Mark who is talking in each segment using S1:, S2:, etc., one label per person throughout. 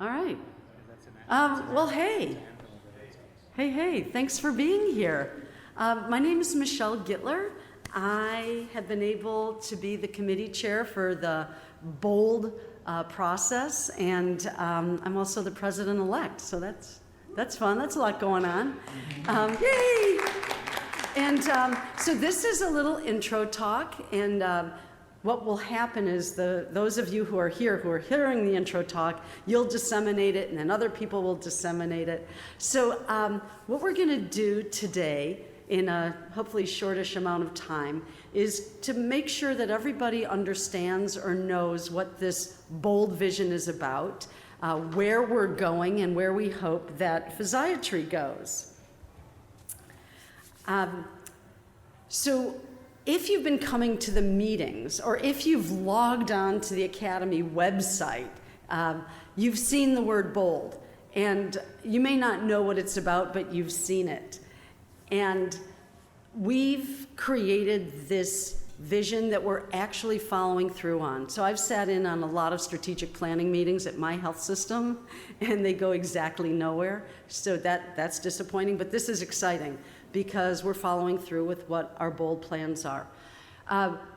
S1: All right. Well, hey. Hey, thanks for being here. My name is Michelle Gittler. I have been able to be the committee chair for the BOLD process, and I'm also the president-elect, so that's fun. That's a lot going on. Yay! And so this is a little intro talk, and what will happen is those of you who are here, who are hearing the intro talk, you'll disseminate it, and then other people will disseminate it. So what we're going to do today, in a hopefully shortish amount of time, is to make sure that everybody understands or knows what this BOLD vision is about, where we're going, and where we hope that physiatry goes. So if you've been coming to the meetings, or if you've logged on to the Academy website, you've seen the word BOLD, and you may not know what it's about, but you've seen it. And we've created this vision that we're actually following through on. So I've sat in on a lot of strategic planning meetings at my health system, and they go exactly nowhere. So that's disappointing, but this is exciting because we're following through with what our BOLD plans are.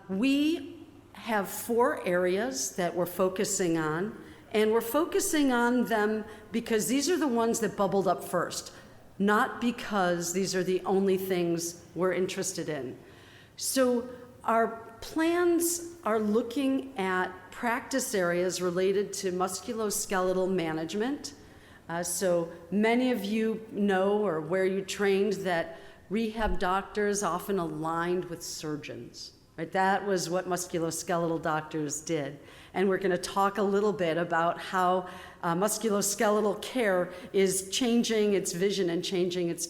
S1: We have 4 areas that we're focusing on, and we're focusing on them because these are the ones that bubbled up first, not because these are the only things we're interested in. So our plans are looking at practice areas related to musculoskeletal management. So many of you know, or where you trained, that rehab doctors often aligned with surgeons, right? That was what musculoskeletal doctors did. And we're going to talk a little bit about how musculoskeletal care is changing its vision and changing its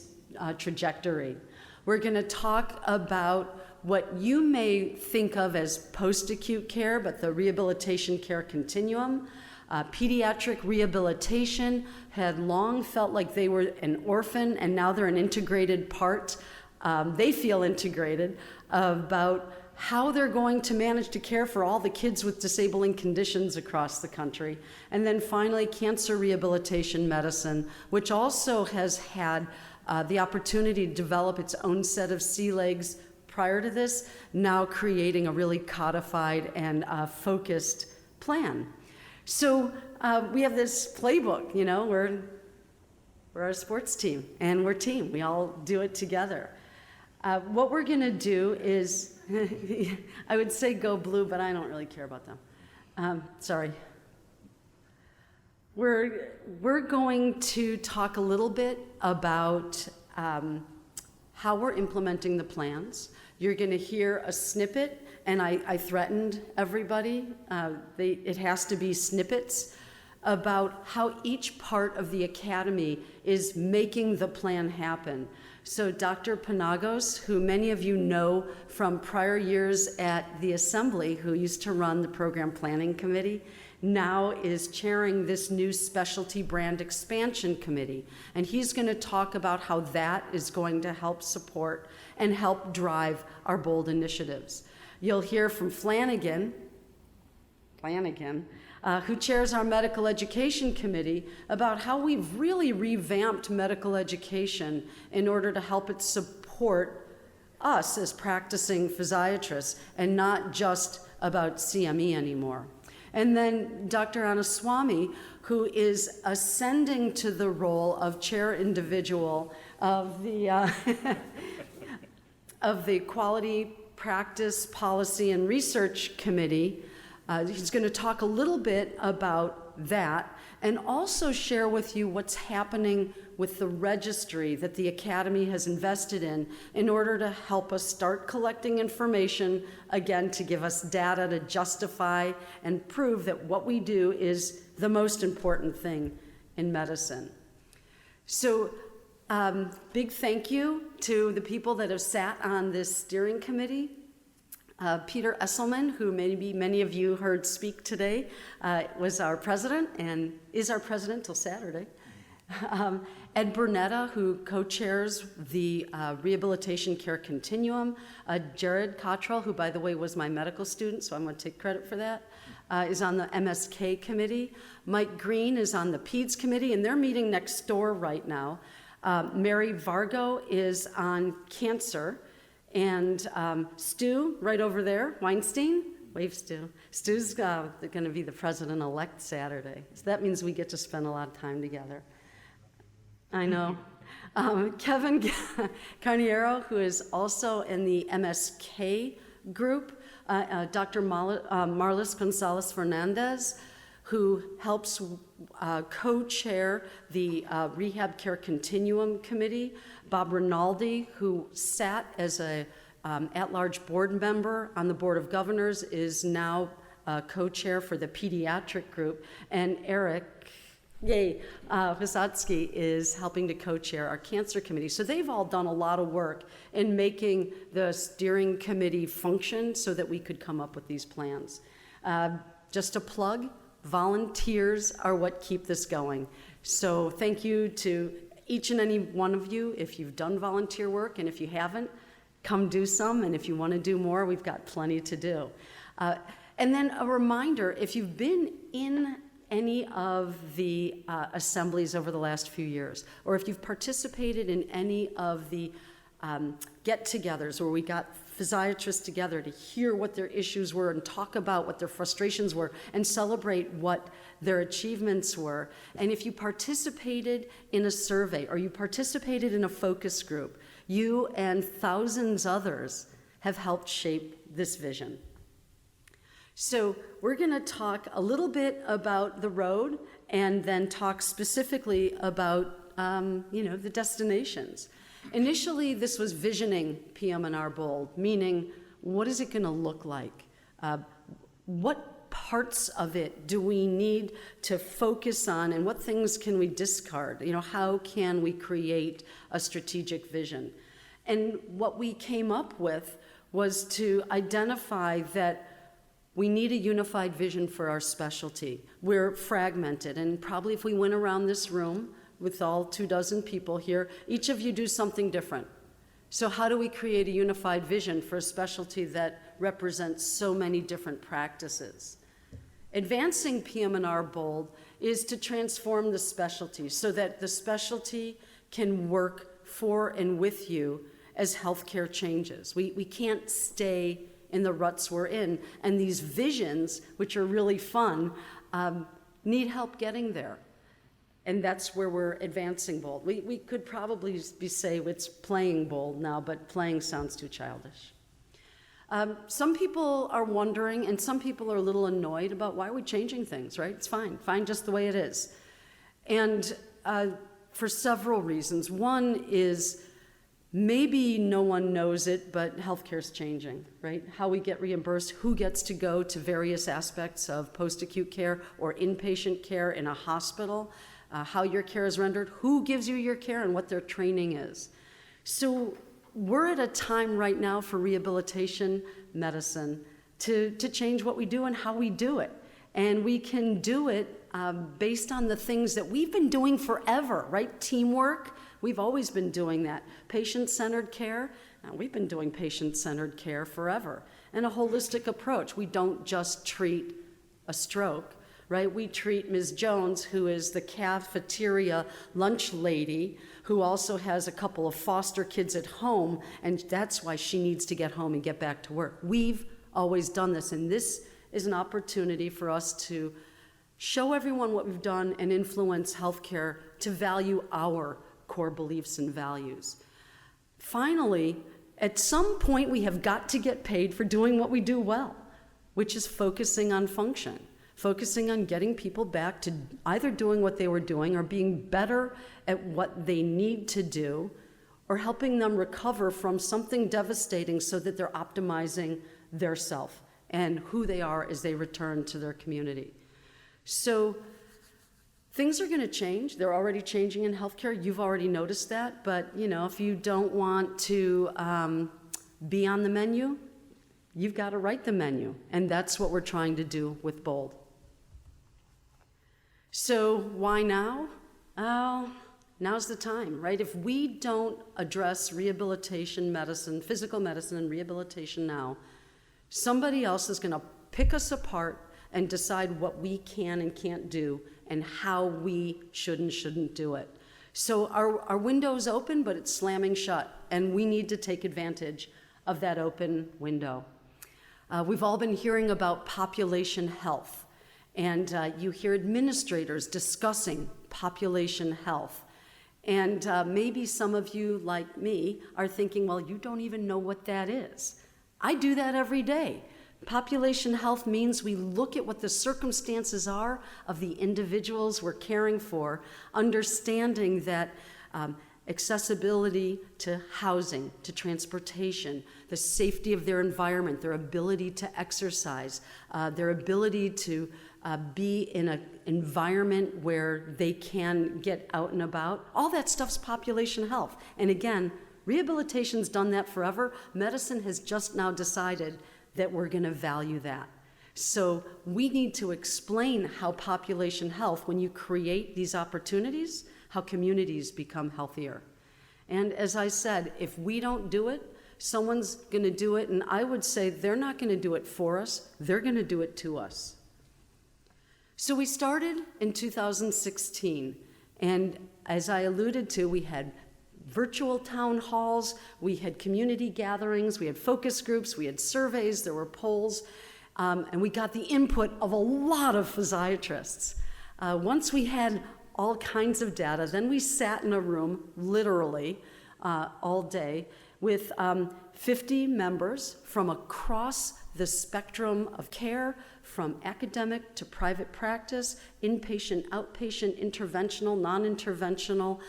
S1: trajectory. We're going to talk about what you may think of as post-acute care, but the Rehabilitation Care Continuum. Pediatric Rehabilitation had long felt like they were an orphan, and now they're an integrated part. They feel integrated about how they're going to manage to care for all the kids with disabling conditions across the country. And then finally, Cancer Rehabilitation Medicine, which also has had the opportunity to develop its own set of sea legs prior to this, now creating a really codified and focused plan. So we have this playbook, you know, we're a sports team, and we're a team. We all do it together. What we're going to do is, I would say go blue, but I don't really care about them. Sorry. We're going to talk a little bit about how we're implementing the plans. You're going to hear a snippet, and I threatened everybody, it has to be snippets about how each part of the academy is making the plan happen. So Dr. Panagos, who many of you know from prior years at the Assembly, who used to run the Program Planning Committee, now is chairing this new Specialty Brand Expansion Committee. And he's going to talk about how that is going to help support and help drive our BOLD initiatives. You'll hear from Flanagan, who chairs our Medical Education Committee, about how we've really revamped medical education in order to help it support us as practicing physiatrists and not just about CME anymore. And then Dr. Anaswamy, who is ascending to the role of chair individual of the, of the Quality Practice Policy and Research Committee. He's going to talk a little bit about that and also share with you what's happening with the registry that the Academy has invested in order to help us start collecting information, again, to give us data to justify and prove that what we do is the most important thing in medicine. So big thank you to the people that have sat on this steering committee. Peter Esselman, who maybe many of you heard speak today, was our president and is our president till Saturday. Ed Burnetta, who co-chairs the Rehabilitation Care Continuum. Jared Cottrell, who, by the way, was my medical student, so I'm going to take credit for that. is on the MSK committee. Mike Green is on the PEDS committee, and they're meeting next door right now. Mary Vargo is on cancer, and Stu, right over there, Weinstein, wave Stu. Stu's going to be the president-elect Saturday, so that means we get to spend a lot of time together. I know. Kevin Carniero, who is also in the MSK group, Dr. Marlis Gonzalez Fernandez, who helps co-chair the Rehab Care Continuum Committee, Bob Rinaldi, who sat as a at-large board member on the Board of Governors, is now co-chair for the Pediatric group, and Eric Vysotsky is helping to co-chair our Cancer Committee. So they've all done a lot of work in making the steering committee function so that we could come up with these plans. Just a plug, volunteers are what keep this going. So thank you to each and any one of you if you've done volunteer work, and if you haven't, come do some, and if you want to do more, we've got plenty to do. And then a reminder, if you've been in any of the assemblies over the last few years, or if you've participated in any of the get-togethers where we got physiatrists together to hear what their issues were and talk about what their frustrations were and celebrate what their achievements were, and if you participated in a survey or you participated in a focus group, you and thousands others have helped shape this vision. So we're going to talk a little bit about the road and then talk specifically about the destinations. Initially, this was Visioning PM&R BOLD, meaning what is it going to look like? What parts of it do we need to focus on, and what things can we discard? How can we create a strategic vision? And what we came up with was to identify that we need a unified vision for our specialty. We're fragmented, and probably if we went around this room with all 24 people here, each of you do something different. So how do we create a unified vision for a specialty that represents so many different practices? Advancing PM&R BOLD is to transform the specialty so that the specialty can work for and with you as healthcare changes. We can't stay in the ruts we're in, and these visions, which are really fun, need help getting there. And that's where we're advancing BOLD. We could probably say it's playing BOLD now, but playing sounds too childish. Some people are wondering, and some people are a little annoyed about why we're changing things, right? It's fine just the way it is. And for several reasons. One is maybe no one knows it, but healthcare's changing, right? How we get reimbursed, who gets to go to various aspects of post-acute care or inpatient care in a hospital, how your care is rendered, who gives you your care, and what their training is. So we're at a time right now for rehabilitation medicine to change what we do and how we do it. And we can do it based on the things that we've been doing forever, right? Teamwork, we've always been doing that. Patient-centered care, we've been doing patient-centered care forever. And a holistic approach. We don't just treat a stroke, right? We treat Ms. Jones, who is the cafeteria lunch lady, who also has a couple of foster kids at home, and that's why she needs to get home and get back to work. We've always done this, and this is an opportunity for us to show everyone what we've done and influence healthcare to value our core beliefs and values. Finally, at some point we have got to get paid for doing what we do well, which is focusing on function, focusing on getting people back to either doing what they were doing or being better at what they need to do, or helping them recover from something devastating so that they're optimizing their self and who they are as they return to their community. So things are going to change. They're already changing in healthcare. You've already noticed that. But, if you don't want to be on the menu, you've got to write the menu. And that's what we're trying to do with BOLD. So why now? Now's the time, right? If we don't address rehabilitation medicine, physical medicine and rehabilitation now, somebody else is going to pick us apart and decide what we can and can't do and how we should and shouldn't do it. So our window's open, but it's slamming shut, and we need to take advantage of that open window. We've all been hearing about population health, and you hear administrators discussing population health. And maybe some of you, like me, are thinking, well, you don't even know what that is. I do that every day. Population health means we look at what the circumstances are of the individuals we're caring for, understanding that accessibility to housing, to transportation, the safety of their environment, their ability to exercise, their ability to be in an environment where they can get out and about. All that stuff's population health. And again, rehabilitation's done that forever. Medicine has just now decided that we're going to value that. So we need to explain how population health, when you create these opportunities, how communities become healthier. And as I said, if we don't do it, someone's going to do it, and I would say they're not going to do it for us, they're going to do it to us. So we started in 2016, and as I alluded to, we had virtual town halls, we had community gatherings, we had focus groups, we had surveys, there were polls, and we got the input of a lot of physiatrists. Once we had all kinds of data, then we sat in a room, literally, all day, with 50 members from across the spectrum of care, from academic to private practice, inpatient, outpatient, interventional, non-interventional,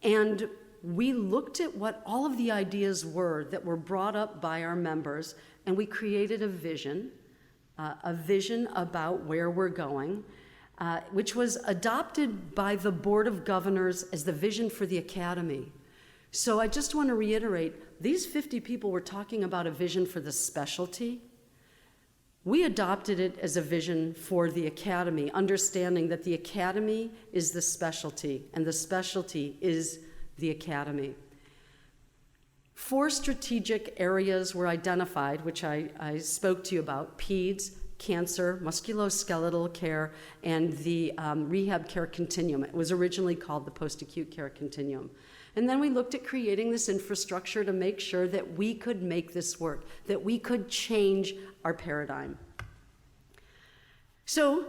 S1: and we looked at what all of the ideas were that were brought up by our members, and we created a vision about where we're going, which was adopted by the Board of Governors as the vision for the Academy. So I just want to reiterate, these 50 people were talking about a vision for the specialty. We adopted it as a vision for the Academy, understanding that the Academy is the specialty, and the specialty is the Academy. 4 strategic areas were identified, which I spoke to you about: PEDS, cancer, musculoskeletal care, and the rehab care continuum. It was originally called the Post-Acute Care Continuum. And then we looked at creating this infrastructure to make sure that we could make this work, that we could change our paradigm. So,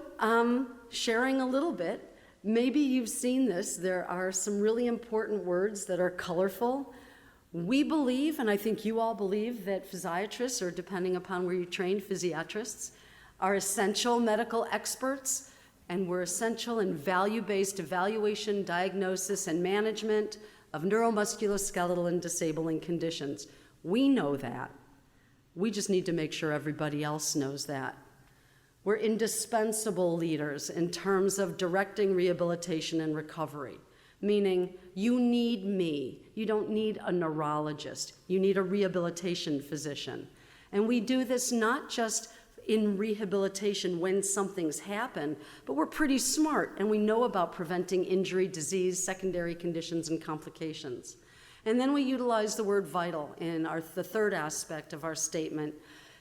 S1: sharing a little bit, maybe you've seen this, there are some really important words that are colorful. We believe, and I think you all believe, that physiatrists, or depending upon where you train, physiatrists, are essential medical experts, and we're essential in value-based evaluation, diagnosis, and management of neuromusculoskeletal and disabling conditions. We know that. We just need to make sure everybody else knows that. We're indispensable leaders in terms of directing rehabilitation and recovery, meaning you need me. You don't need a neurologist. You need a rehabilitation physician. And we do this not just in rehabilitation when something's happened, but we're pretty smart and we know about preventing injury, disease, secondary conditions, and complications. And then we utilize the word vital in the third aspect of our statement,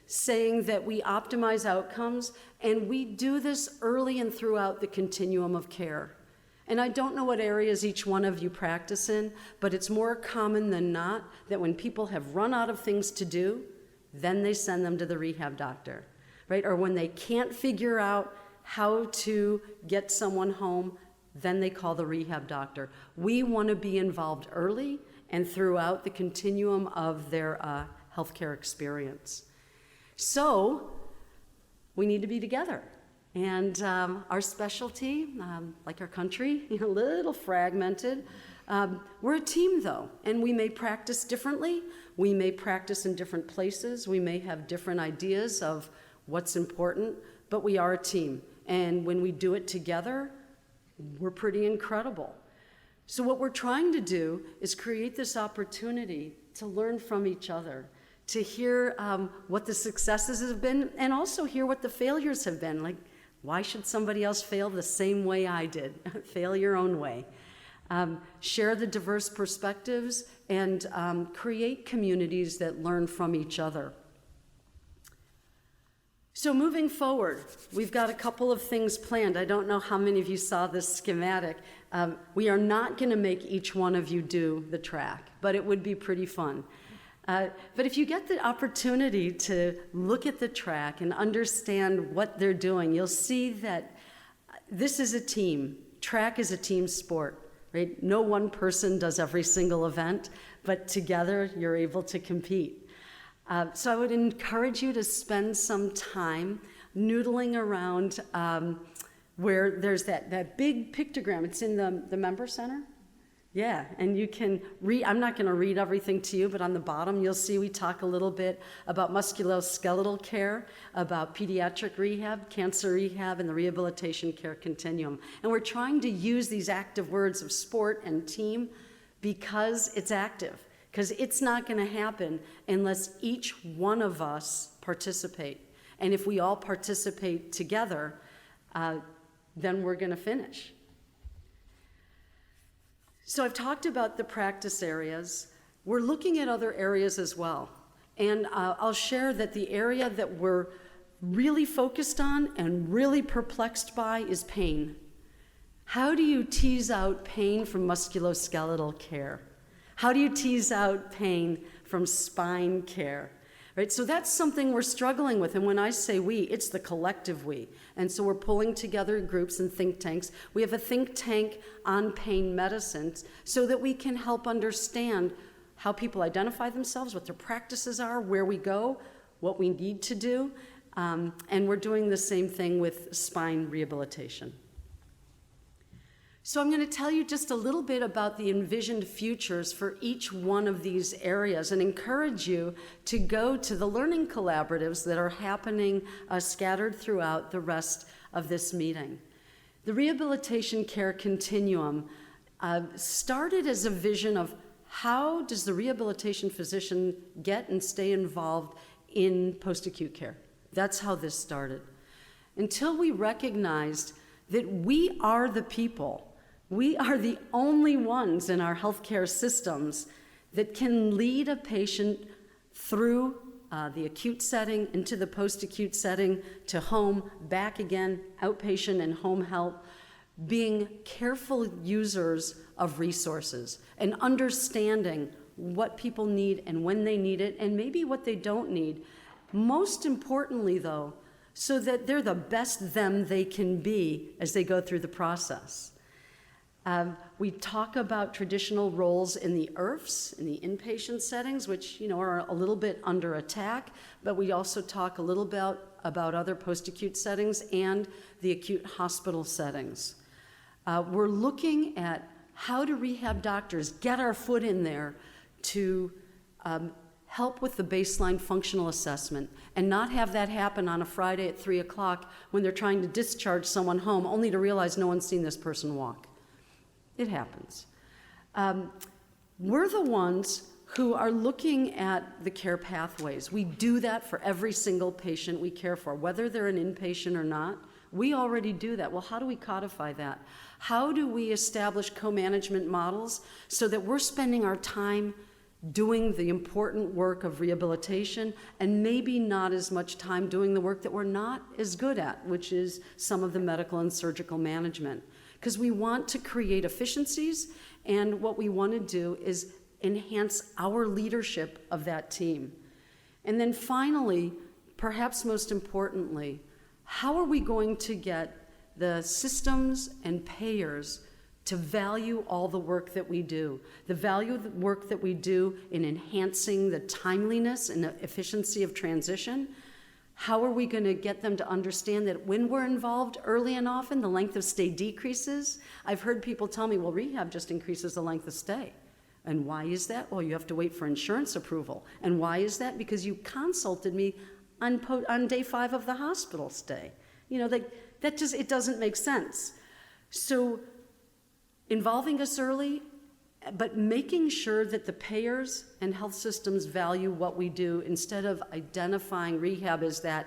S1: saying that we optimize outcomes, and we do this early and throughout the continuum of care. And I don't know what areas each one of you practice in, but it's more common than not that when people have run out of things to do, then they send them to the rehab doctor. Right? Or when they can't figure out how to get someone home, then they call the rehab doctor. We want to be involved early and throughout the continuum of their healthcare experience. So we need to be together. And our specialty, like our country, a little fragmented. We're a team, though, and we may practice differently. We may practice in different places. We may have different ideas of what's important, but we are a team. And when we do it together, we're pretty incredible. So what we're trying to do is create this opportunity to learn from each other, to hear what the successes have been, and also hear what the failures have been. Like, why should somebody else fail the same way I did? Fail your own way. Share the diverse perspectives and create communities that learn from each other. So moving forward, we've got a couple of things planned. I don't know how many of you saw this schematic. We are not going to make each one of you do the track, but it would be pretty fun. But if you get the opportunity to look at the track and understand what they're doing, you'll see that this is a team. Track is a team sport, right? No one person does every single event, but together you're able to compete. So I would encourage you to spend some time noodling around where there's that big pictogram. It's in the member center. Yeah, and you can read. I'm not going to read everything to you, but on the bottom you'll see we talk a little bit about musculoskeletal care, about pediatric rehab, cancer rehab, and the Rehabilitation Care Continuum. And we're trying to use these active words of sport and team because it's active. Because it's not going to happen unless each one of us participate. And if we all participate together, then we're going to finish. So I've talked about the practice areas. We're looking at other areas as well. And I'll share that the area that we're really focused on and really perplexed by is pain. How do you tease out pain from musculoskeletal care? How do you tease out pain from spine care? Right? So that's something we're struggling with. And when I say we, it's the collective we. And so we're pulling together groups and think tanks. We have a think tank on pain medicine so that we can help understand how people identify themselves, what their practices are, where we go, what we need to do. And we're doing the same thing with spine rehabilitation. So I'm going to tell you just a little bit about the envisioned futures for each one of these areas and encourage you to go to the learning collaboratives that are happening scattered throughout the rest of this meeting. The Rehabilitation Care Continuum started as a vision of how does the rehabilitation physician get and stay involved in post-acute care. That's how this started. Until we recognized that we are the people. We are the only ones in our healthcare systems that can lead a patient through the acute setting, into the post-acute setting, to home, back again, outpatient and home help, being careful users of resources and understanding what people need and when they need it and maybe what they don't need. Most importantly, though, so that they're the best them they can be as they go through the process. We talk about traditional roles in the IRFs, in the inpatient settings, which are a little bit under attack, but we also talk a little bit about other post-acute settings and the acute hospital settings. We're looking at how do rehab doctors get our foot in there to help with the baseline functional assessment and not have that happen on a Friday at 3 o'clock when they're trying to discharge someone home only to realize no one's seen this person walk. It happens. We're the ones who are looking at the care pathways. We do that for every single patient we care for, whether they're an inpatient or not. We already do that. Well, how do we codify that? How do we establish co-management models so that we're spending our time doing the important work of rehabilitation and maybe not as much time doing the work that we're not as good at, which is some of the medical and surgical management? Because we want to create efficiencies, and what we want to do is enhance our leadership of that team. And then finally, perhaps most importantly, how are we going to get the systems and payers to value all the work that we do, the value of the work that we do in enhancing the timeliness and the efficiency of transition? How are we going to get them to understand that when we're involved early and often, the length of stay decreases? I've heard people tell me, well, rehab just increases the length of stay. And why is that? Well, you have to wait for insurance approval. And why is that? Because you consulted me on day 5 of the hospital stay. That just, it doesn't make sense. So involving us early, but making sure that the payers and health systems value what we do instead of identifying rehab as that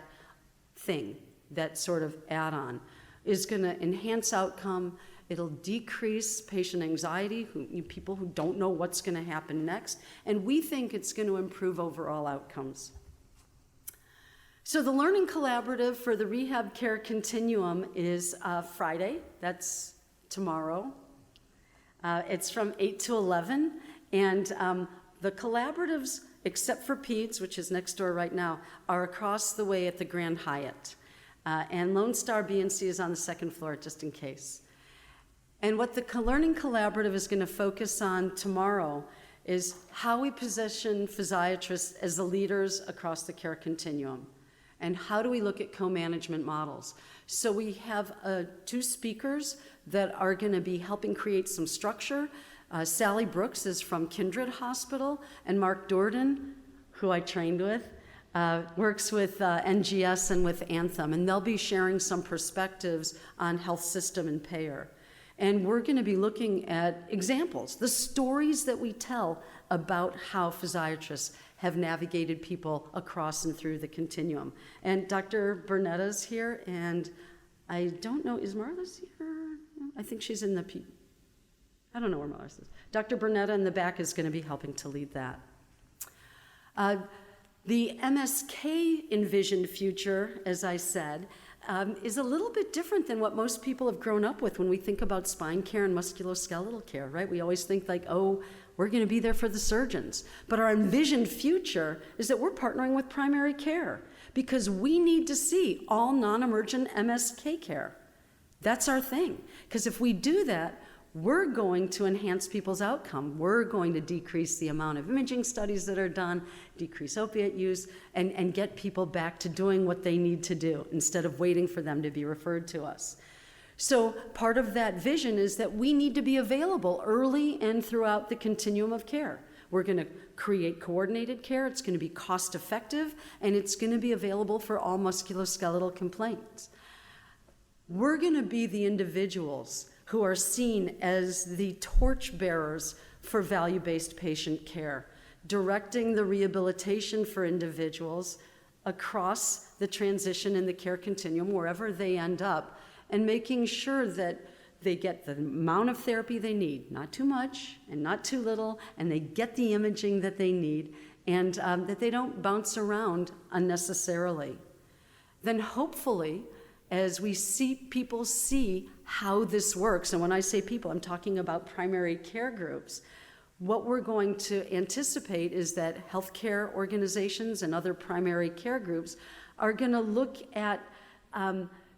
S1: thing, that sort of add-on, is going to enhance outcome. It'll decrease patient anxiety, people who don't know what's going to happen next, and we think it's going to improve overall outcomes. So the Learning Collaborative for the Rehab Care Continuum is Friday. That's tomorrow. It's from 8 to 11. And the collaboratives, except for PEDS, which is next door right now, are across the way at the Grand Hyatt. And Lone Star BNC is on the second floor, just in case. And what the Learning Collaborative is going to focus on tomorrow is how we position physiatrists as the leaders across the care continuum. And how do we look at co-management models? So we have 2 speakers that are going to be helping create some structure. Sally Brooks is from Kindred Hospital, and Mark Dordan, who I trained with, works with NGS and with Anthem, and they'll be sharing some perspectives on health system and payer. And we're going to be looking at examples, the stories that we tell about how physiatrists have navigated people across and through the continuum. And Dr. Burnetta's here, and I don't know, is Marla's here? I think she's in the I don't know where Marla's is. Dr. Burnetta in the back is going to be helping to lead that. The MSK envisioned future, as I said, is a little bit different than what most people have grown up with when we think about spine care and musculoskeletal care, right? We always think like, oh, we're going to be there for the surgeons. But our envisioned future is that we're partnering with primary care because we need to see all non-emergent MSK care. That's our thing. Because if we do that, we're going to enhance people's outcome. We're going to decrease the amount of imaging studies that are done, decrease opiate use, and get people back to doing what they need to do instead of waiting for them to be referred to us. So part of that vision is that we need to be available early and throughout the continuum of care. We're going to create coordinated care. It's going to be cost effective, and it's going to be available for all musculoskeletal complaints. We're going to be the individuals who are seen as the torchbearers for value-based patient care, directing the rehabilitation for individuals across the transition in the care continuum, wherever they end up, and making sure that they get the amount of therapy they need, not too much and not too little, and they get the imaging that they need, and that they don't bounce around unnecessarily. Then hopefully, as we see people see how this works, and when I say people, I'm talking about primary care groups, what we're going to anticipate is that healthcare organizations and other primary care groups are going to look at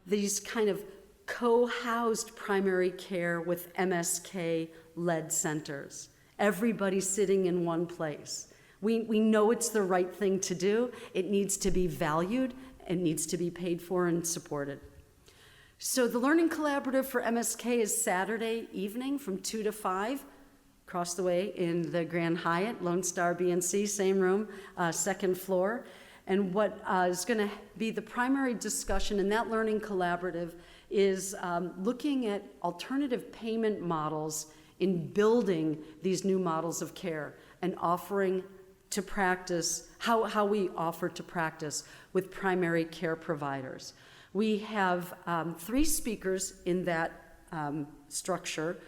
S1: these kind of co-housed primary care with MSK-led centers. Everybody sitting in one place. We know it's the right thing to do. It needs to be valued. It needs to be paid for and supported. So the Learning Collaborative for MSK is Saturday evening from 2 to 5, across the way in the Grand Hyatt, Lone Star BNC, same room, second floor. And what is going to be the primary discussion in that Learning Collaborative is looking at alternative payment models in building these new models of care and offering to practice, how we offer to practice with primary care providers. We have 3 speakers in that structure.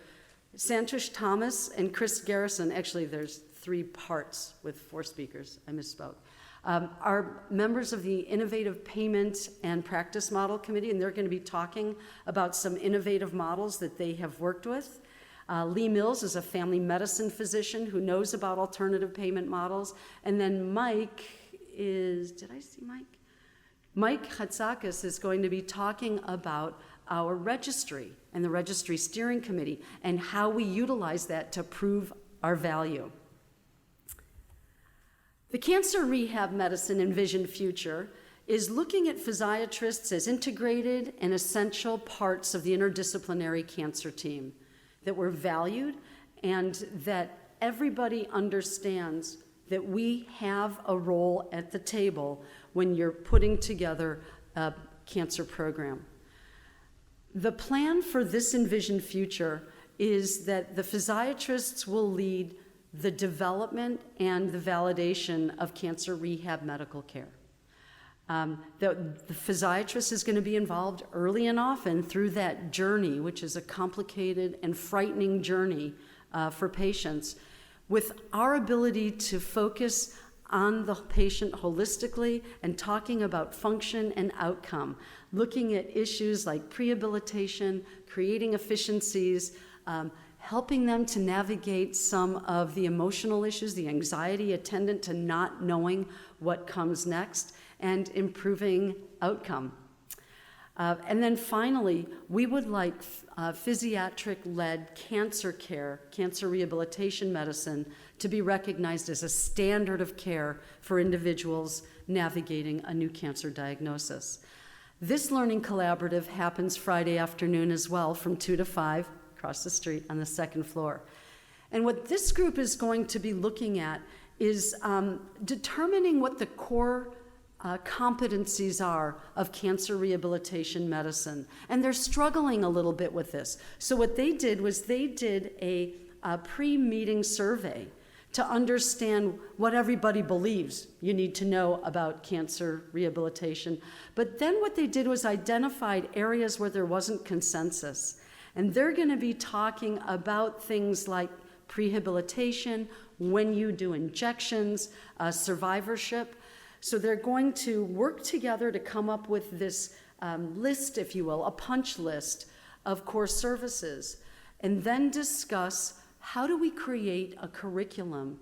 S1: Santosh Thomas and Chris Garrison, actually there's 3 parts with 4 speakers, I misspoke, are members of the Innovative Payment and Practice Model Committee, and they're going to be talking about some innovative models that they have worked with. Lee Mills is a family medicine physician who knows about alternative payment models. And then Mike is, did I see Mike? Mike Hatsakis is going to be talking about our registry and the registry steering committee and how we utilize that to prove our value. The Cancer Rehab Medicine envisioned future is looking at physiatrists as integrated and essential parts of the interdisciplinary cancer team, that we're valued and that everybody understands that we have a role at the table when you're putting together a cancer program. The plan for this envisioned future is that the physiatrists will lead the development and the validation of cancer rehab medical care. The physiatrist is going to be involved early and often through that journey, which is a complicated and frightening journey for patients, with our ability to focus on the patient holistically and talking about function and outcome, looking at issues like prehabilitation, creating efficiencies, helping them to navigate some of the emotional issues, the anxiety attendant to not knowing what comes next, and improving outcome. And then finally, we would like physiatric-led cancer care, cancer rehabilitation medicine, to be recognized as a standard of care for individuals navigating a new cancer diagnosis. This learning collaborative happens Friday afternoon as well from 2 to 5 across the street on the second floor. And what this group is going to be looking at is determining what the core competencies are of cancer rehabilitation medicine. And they're struggling a little bit with this. So what they did was they did a pre-meeting survey to understand what everybody believes you need to know about cancer rehabilitation. But then what they did was identified areas where there wasn't consensus. And they're going to be talking about things like prehabilitation, when you do injections, survivorship. So they're going to work together to come up with this list, if you will, a punch list of core services, and then discuss how do we create a curriculum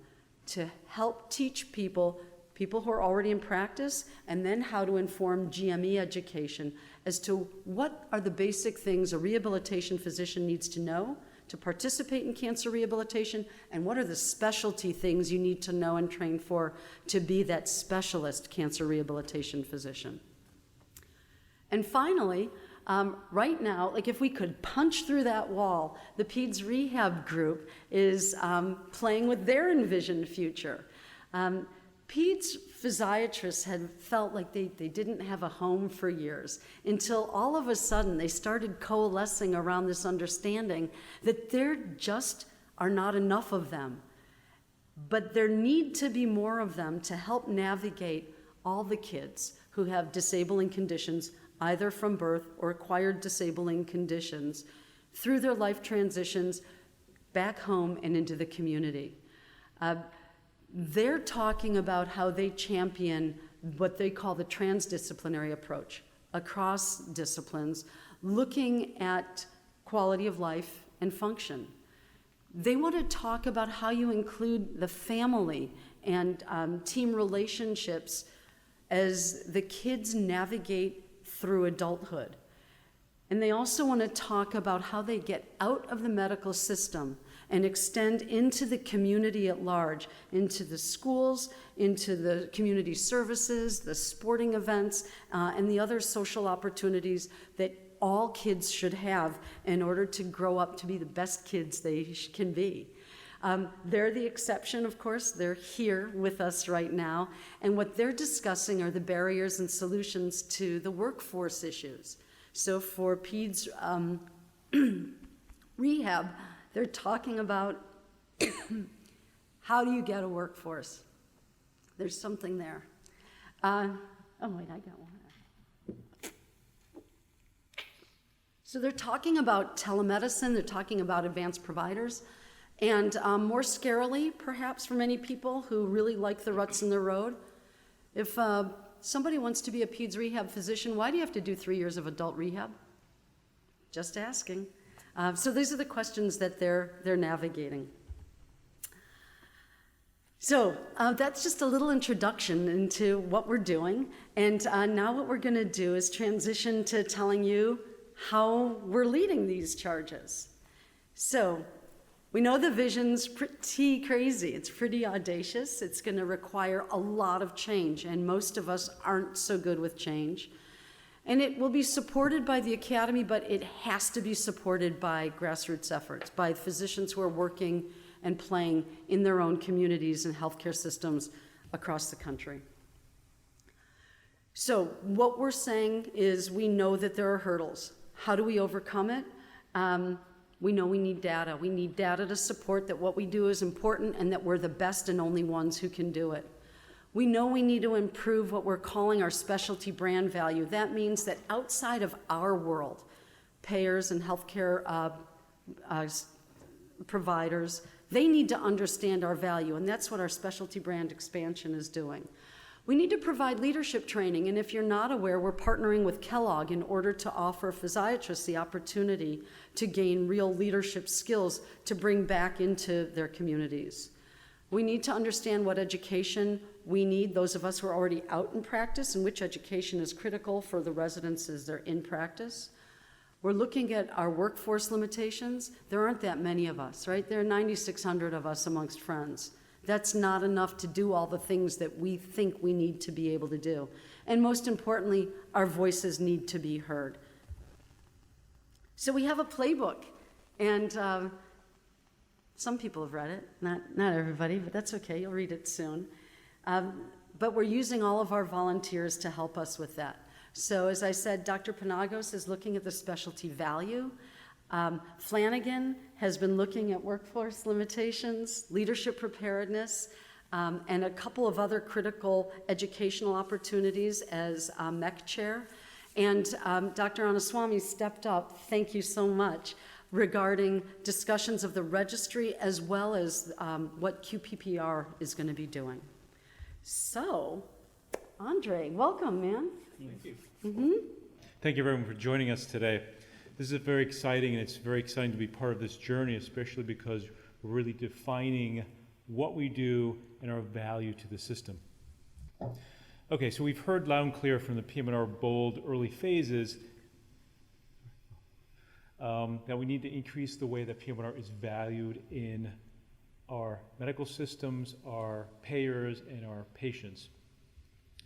S1: to help teach people who are already in practice, and then how to inform GME education as to what are the basic things a rehabilitation physician needs to know to participate in cancer rehabilitation, and what are the specialty things you need to know and train for to be that specialist cancer rehabilitation physician. And finally, right now, like if we could punch through that wall, the Peds Rehab group is playing with their envisioned future. Peds physiatrists had felt like they didn't have a home for years until all of a sudden they started coalescing around this understanding that there just are not enough of them. But there need to be more of them to help navigate all the kids who have disabling conditions, either from birth or acquired disabling conditions, through their life transitions back home and into the community. They're talking about how they champion what they call the transdisciplinary approach across disciplines, looking at quality of life and function. They want to talk about how you include the family and team relationships as the kids navigate through adulthood. And they also want to talk about how they get out of the medical system and extend into the community at large, into the schools, into the community services, the sporting events, and the other social opportunities that all kids should have in order to grow up to be the best kids they can be. They're the exception, of course. They're here with us right now. And what they're discussing are the barriers and solutions to the workforce issues. So for Peds Rehab, they're talking about how do you get a workforce? There's something there. Oh, wait, I got one. So they're talking about telemedicine. They're talking about advanced providers. And more scarily, perhaps for many people who really like the ruts in the road, if somebody wants to be a Peds Rehab physician, why do you have to do 3 years of adult rehab? Just asking. So these are the questions that they're navigating. So that's just a little introduction into what we're doing. And now what we're going to do is transition to telling you how we're leading these charges. So we know the vision's pretty crazy. It's pretty audacious. It's going to require a lot of change, and most of us aren't so good with change. And it will be supported by the Academy, but it has to be supported by grassroots efforts, by physicians who are working and playing in their own communities and healthcare systems across the country. So what we're saying is we know that there are hurdles. How do we overcome it? We know we need data. We need data to support that what we do is important and that we're the best and only ones who can do it. We know we need to improve what we're calling our specialty brand value. That means that outside of our world, payers and healthcare providers, They need to understand our value, and that's what our specialty brand expansion is doing. We need to provide leadership training, and if you're not aware, we're partnering with Kellogg in order to offer physiatrists the opportunity to gain real leadership skills to bring back into their communities. We need to understand what education we need, those of us who are already out in practice, and which education is critical for the residents as they're in practice. We're looking at our workforce limitations. There aren't that many of us, right? There are 9,600 of us amongst friends. That's not enough to do all the things that we think we need to be able to do. And most importantly, our voices need to be heard. So we have a playbook, and some people have read it, not everybody, but that's okay, you'll read it soon. But we're using all of our volunteers to help us with that. So as I said, Dr. Panagos is looking at the specialty value. Flanagan has been looking at workforce limitations, leadership preparedness, and a couple of other critical educational opportunities as MEC chair. And Dr. Anaswamy stepped up, thank you so much, regarding discussions of the registry as well as what QPPR is going to be doing. So, Andre, welcome, man.
S2: Thank you.
S1: Mm-hmm.
S2: Thank you everyone for joining us today. This is very exciting, and it's very exciting to be part of this journey, especially because we're really defining what we do and our value to the system. Okay, so we've heard loud and clear from the PM&R BOLD early phases that we need to increase the way that PM&R is valued in our medical systems, our payers, and our patients.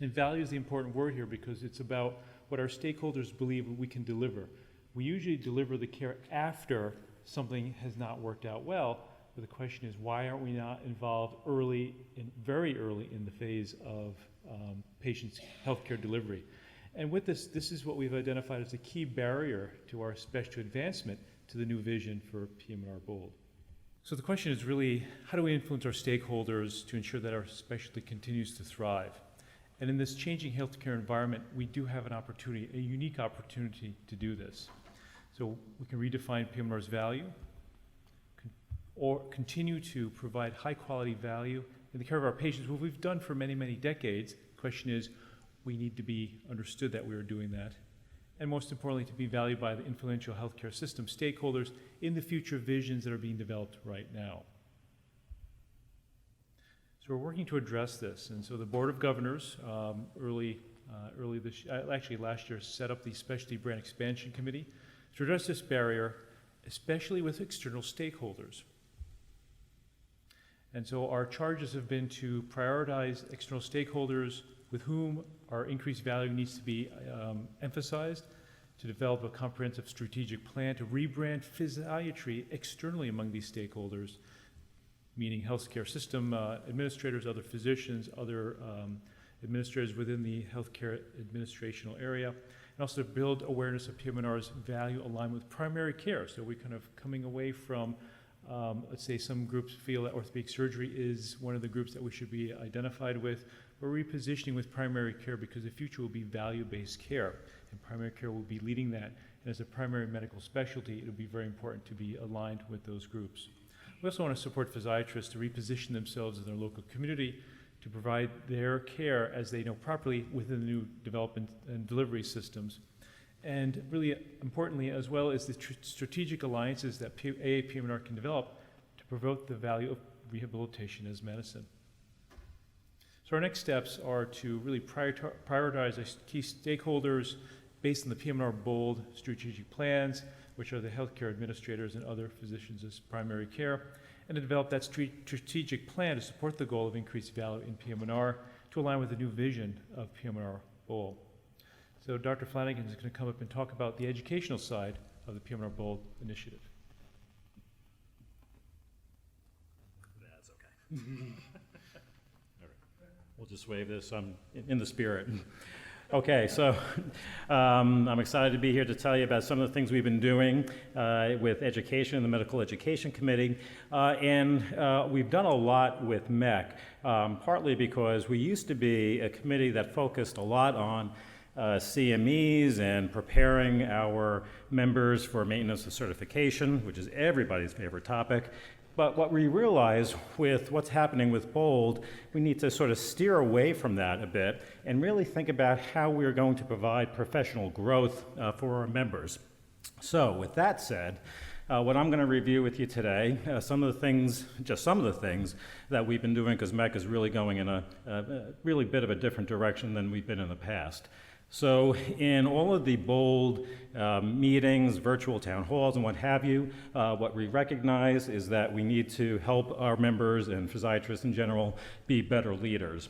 S2: And value is the important word here because it's about what our stakeholders believe we can deliver. We usually deliver the care after something has not worked out well, but the question is, why aren't we not involved early, very early in the phase of patients' healthcare delivery? And with this is what we've identified as a key barrier to our specialty advancement to the new vision for PM&R BOLD. So the question is really, how do we influence our stakeholders to ensure that our specialty continues to thrive? And in this changing healthcare environment, we do have an opportunity, a unique opportunity to do this. So we can redefine PM&R's value, or continue to provide high quality value in the care of our patients, what we've done for many, many decades. The question is, we need to be understood that we are doing that. And most importantly, to be valued by the influential healthcare system stakeholders in the future visions that are being developed right now. So we're working to address this. And so the Board of Governors last year set up the Specialty Brand Expansion Committee to address this barrier, especially with external stakeholders. And so our charges have been to prioritize external stakeholders with whom our increased value needs to be emphasized, to develop a comprehensive strategic plan to rebrand physiatry externally among these stakeholders, meaning healthcare system administrators, other physicians, other administrators within the healthcare administrational area, and also to build awareness of PM&R's value aligned with primary care. So we're kind of coming away from, let's say some groups feel that orthopedic surgery is one of the groups that we should be identified with. We're repositioning with primary care because the future will be value-based care, and primary care will be leading that. And as a primary medical specialty, it'll be very important to be aligned with those groups. We also want to support physiatrists to reposition themselves in their local community to provide their care as they know properly within the new development and delivery systems. And really importantly, as well as the strategic alliances that AAPM&R can develop to promote the value of rehabilitation as medicine. So our next steps are to really prioritize our key stakeholders based on the PM&R BOLD strategic plans, which are the healthcare administrators and other physicians as primary care, and to develop that strategic plan to support the goal of increased value in PM&R to align with the new vision of PM&R BOLD. So Dr. Flanagan is going to come up and talk about the educational side of the PM&R BOLD initiative.
S3: That's okay. All right. We'll just wave this. I'm in the spirit. Okay, so I'm excited to be here to tell you about some of the things we've been doing with education in the Medical Education Committee. We've done a lot with MEC, partly because we used to be a committee that focused a lot on CMEs and preparing our members for maintenance of certification, which is everybody's favorite topic. But what we realize with what's happening with BOLD, we need to sort of steer away from that a bit and really think about how we're going to provide professional growth for our members. So with that said, what I'm going to review with you today, some of the things that we've been doing, because MEC is really going in a really bit of a different direction than we've been in the past. So in all of the BOLD meetings, virtual town halls, and what have you, what we recognize is that we need to help our members and physiatrists in general be better leaders.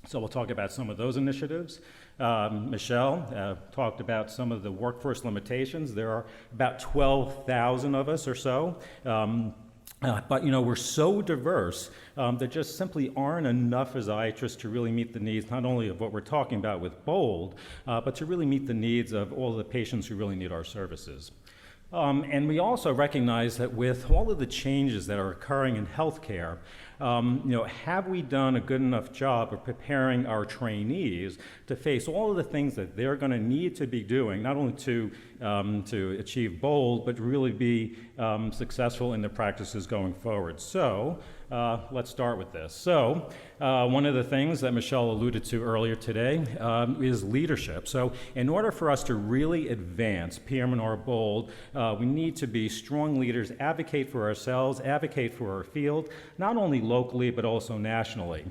S3: So we'll talk about some of those initiatives. Michelle talked about some of the workforce limitations. There are about 12,000 of us or so. But we're so diverse, there just simply aren't enough physiatrists to really meet the needs, not only of what we're talking about with BOLD, but to really meet the needs of all the patients who really need our services. And we also recognize that with all of the changes that are occurring in healthcare, have we done a good enough job of preparing our trainees to face all of the things that they're going to need to be doing, not only to achieve BOLD, but really be successful in their practices going forward. So let's start with this. So one of the things that Michelle alluded to earlier today is leadership. So in order for us to really advance PM&R BOLD, we need to be strong leaders, advocate for ourselves, advocate for our field, not only locally but also nationally.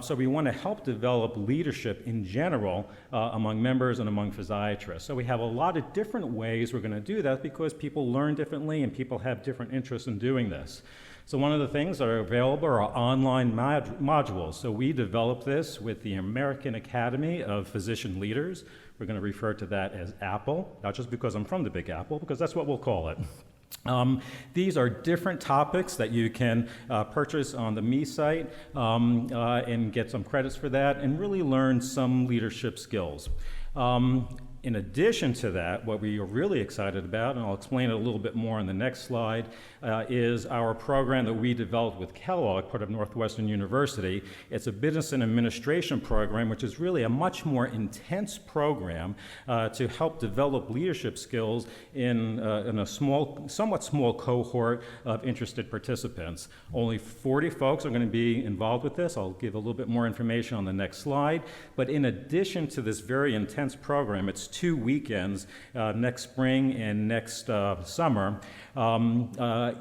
S3: So we want to help develop leadership in general among members and among physiatrists. So we have a lot of different ways we're going to do that because people learn differently and people have different interests in doing this. So one of the things that are available are online modules. So we developed this with the American Academy of Physician Leaders. We're going to refer to that as APPLE, not just because I'm from the Big Apple, because that's what we'll call it. These are different topics that you can purchase on the Me site and get some credits for that and really learn some leadership skills. In addition to that, what we are really excited about, and I'll explain it a little bit more on the next slide, is our program that we developed with Kellogg, part of Northwestern University. It's a business and administration program, which is really a much more intense program to help develop leadership skills in a somewhat small cohort of interested participants. Only 40 folks are going to be involved with this. I'll give a little bit more information on the next slide. But in addition to this very intense program, it's 2 weekends next spring and next summer.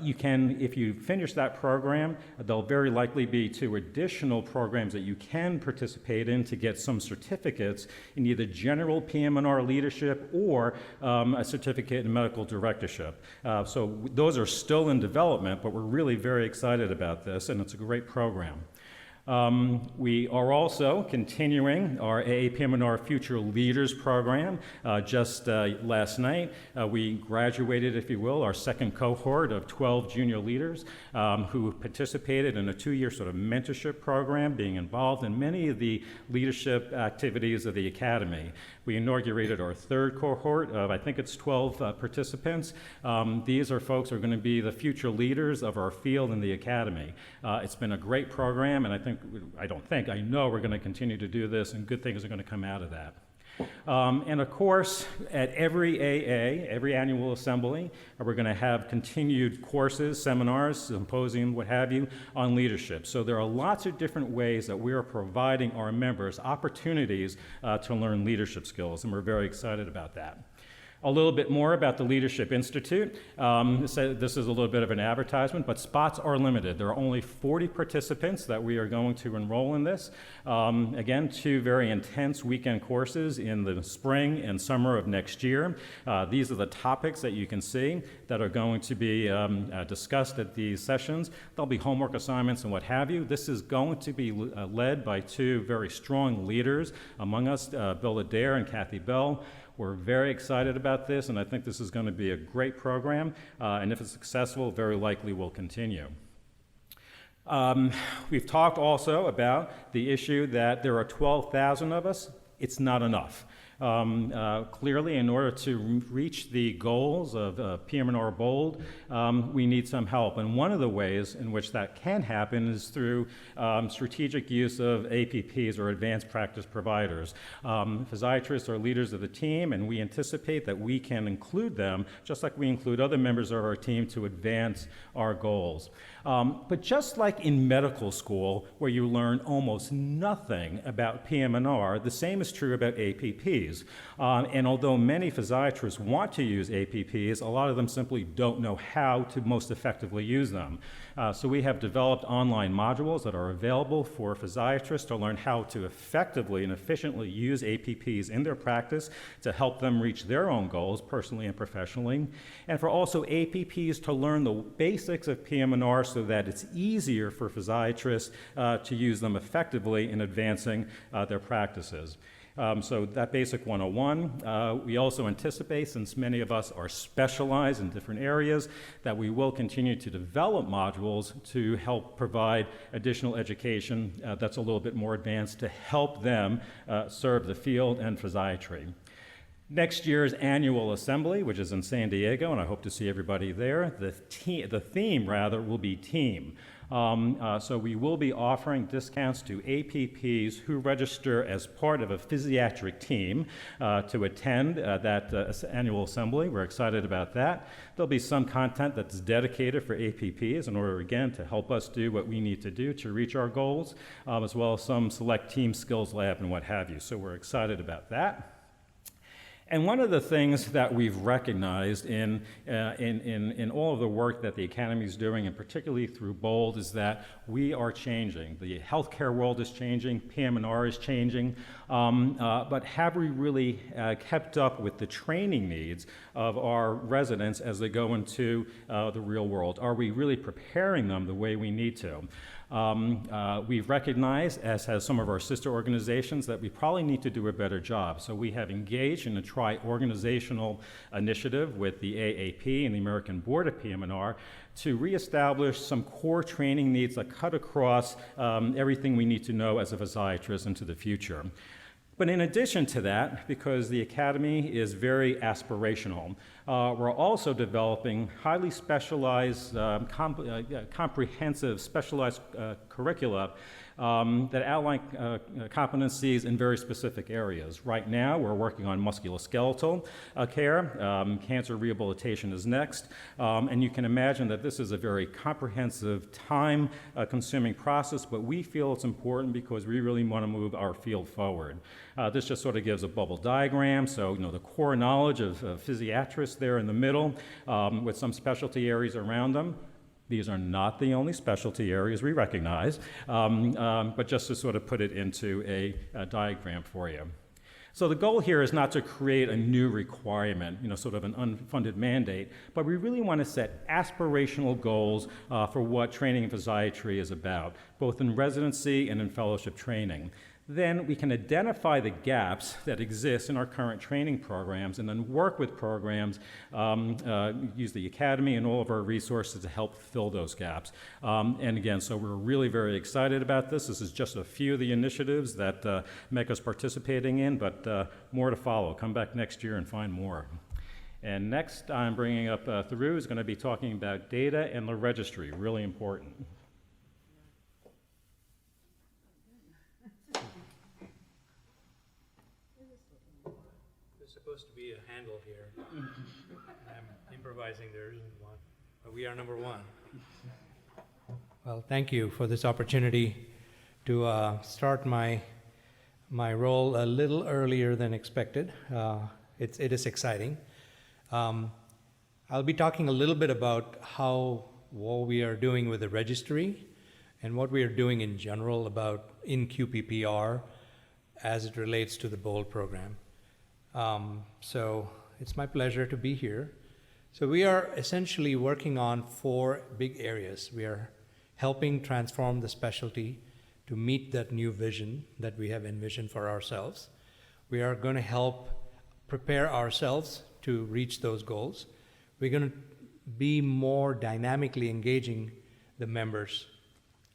S3: You can, if you finish that program, there'll very likely be 2 additional programs that you can participate in to get some certificates in either general PM&R leadership or a certificate in medical directorship. So those are still in development, but we're really very excited about this, and it's a great program. We are also continuing our AAPM&R Future Leaders program. Just last night, we graduated, if you will, our second cohort of 12 junior leaders who participated in a 2-year sort of mentorship program, being involved in many of the leadership activities of the Academy. We inaugurated our third cohort of, I think it's 12 participants. These are folks who are going to be the future leaders of our field in the Academy. It's been a great program, and I know we're going to continue to do this, and good things are going to come out of that. And of course, at every AA, every annual assembly, we're going to have continued courses, seminars, symposium, what have you, on leadership. So there are lots of different ways that we are providing our members opportunities to learn leadership skills, and we're very excited about that. A little bit more about the Leadership Institute. This is a little bit of an advertisement, but spots are limited. There are only 40 participants that we are going to enroll in this. Again, 2 very intense weekend courses in the spring and summer of next year. These are the topics that you can see that are going to be discussed at these sessions. There'll be homework assignments and what have you. This is going to be led by 2 very strong leaders among us, Bill Adair and Kathy Bell. We're very excited about this, and I think this is going to be a great program, and if it's successful, very likely will continue. We've talked also about the issue that there are 12,000 of us. It's not enough. Clearly, in order to reach the goals of PM&R BOLD, we need some help. And one of the ways in which that can happen is through strategic use of APPs, or advanced practice providers. Physiatrists are leaders of the team, and we anticipate that we can include them, just like we include other members of our team, to advance our goals. But just like in medical school, where you learn almost nothing about PM&R, the same is true about APPs. And although many physiatrists want to use APPs, a lot of them simply don't know how to most effectively use them. So we have developed online modules that are available for physiatrists to learn how to effectively and efficiently use APPs in their practice to help them reach their own goals, personally and professionally, and for also APPs to learn the basics of PM&R so that it's easier for physiatrists to use them effectively in advancing their practices. So that basic 101, we also anticipate, since many of us are specialized in different areas, that we will continue to develop modules to help provide additional education that's a little bit more advanced to help them serve the field and physiatry. Next year's annual assembly, which is in San Diego, and I hope to see everybody there, the theme will be team. So we will be offering discounts to APPs who register as part of a physiatric team to attend that annual assembly. We're excited about that. There'll be some content that's dedicated for APPs in order, again, to help us do what we need to do to reach our goals, as well as some select team skills lab and what have you. So we're excited about that. And one of the things that we've recognized in all of the work that the Academy is doing, and particularly through BOLD, is that we are changing. The healthcare world is changing, PM&R is changing, but have we really kept up with the training needs of our residents as they go into the real world? Are we really preparing them the way we need to? We've recognized, as has some of our sister organizations, that we probably need to do a better job. So we have engaged in a tri-organizational initiative with the AAP and the American Board of PM&R to reestablish some core training needs that cut across everything we need to know as a physiatrist into the future. But in addition to that, because the Academy is very aspirational, we're also developing highly specialized, comprehensive specialized curricula that outline competencies in very specific areas. Right now, we're working on musculoskeletal care. Cancer rehabilitation is next. And you can imagine that this is a very comprehensive, time-consuming process, but we feel it's important because we really want to move our field forward. This just sort of gives a bubble diagram. So, the core knowledge of physiatrists there in the middle with some specialty areas around them. These are not the only specialty areas we recognize, but just to sort of put it into a diagram for you. So the goal here is not to create a new requirement, sort of an unfunded mandate, but we really want to set aspirational goals for what training in physiatry is about, both in residency and in fellowship training. Then we can identify the gaps that exist in our current training programs and then work with programs, use the Academy and all of our resources to help fill those gaps. And again, so we're really very excited about this. This is just a few of the initiatives that make us participating in, but more to follow. Come back next year and find more. And next, I'm bringing up Thiru, who's going to be talking about data and the registry, really important.
S4: Supposed to be a handle here. I'm improvising, there isn't one, but we are number one. Well, thank you for this opportunity to start my role a little earlier than expected. It is exciting. I'll be talking a little bit about what we are doing with the registry and what we are doing in general in QPPR as it relates to the BOLD program. So it's my pleasure to be here. So we are essentially working on 4 big areas. We are helping transform the specialty to meet that new vision that we have envisioned for ourselves. We are going to help prepare ourselves to reach those goals. We're going to be more dynamically engaging the members.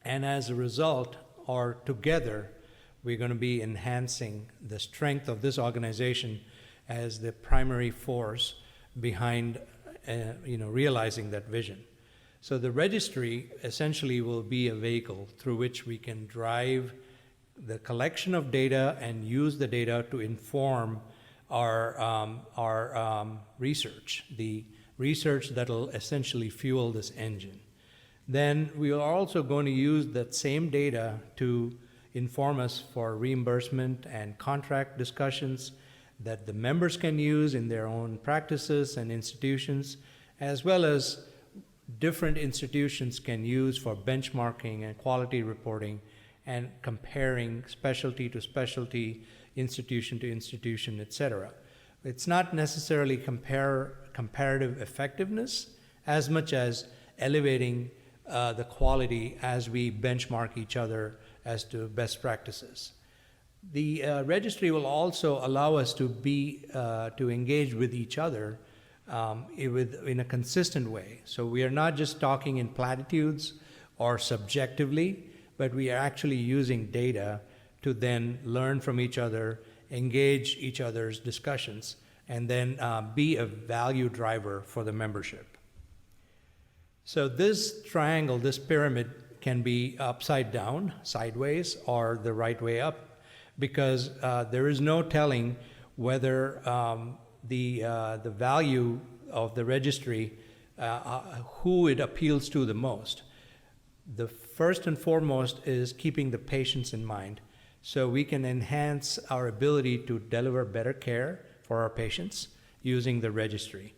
S4: And as a result, or together, we're going to be enhancing the strength of this organization as the primary force behind realizing that vision. So the registry essentially will be a vehicle through which we can drive the collection of data and use the data to inform our research, the research that'll essentially fuel this engine. Then we are also going to use that same data to inform us for reimbursement and contract discussions that the members can use in their own practices and institutions, as well as different institutions can use for benchmarking and quality reporting and comparing specialty to specialty, institution to institution, etc. It's not necessarily comparative effectiveness as much as elevating the quality as we benchmark each other as to best practices. The registry will also allow us to engage with each other in a consistent way. So we are not just talking in platitudes or subjectively, but we are actually using data to then learn from each other, engage each other's discussions, and then be a value driver for the membership. So this triangle, this pyramid, can be upside down, sideways, or the right way up, because there is no telling whether the value of the registry, who it appeals to the most. The first and foremost is keeping the patients in mind. So we can enhance our ability to deliver better care for our patients using the registry.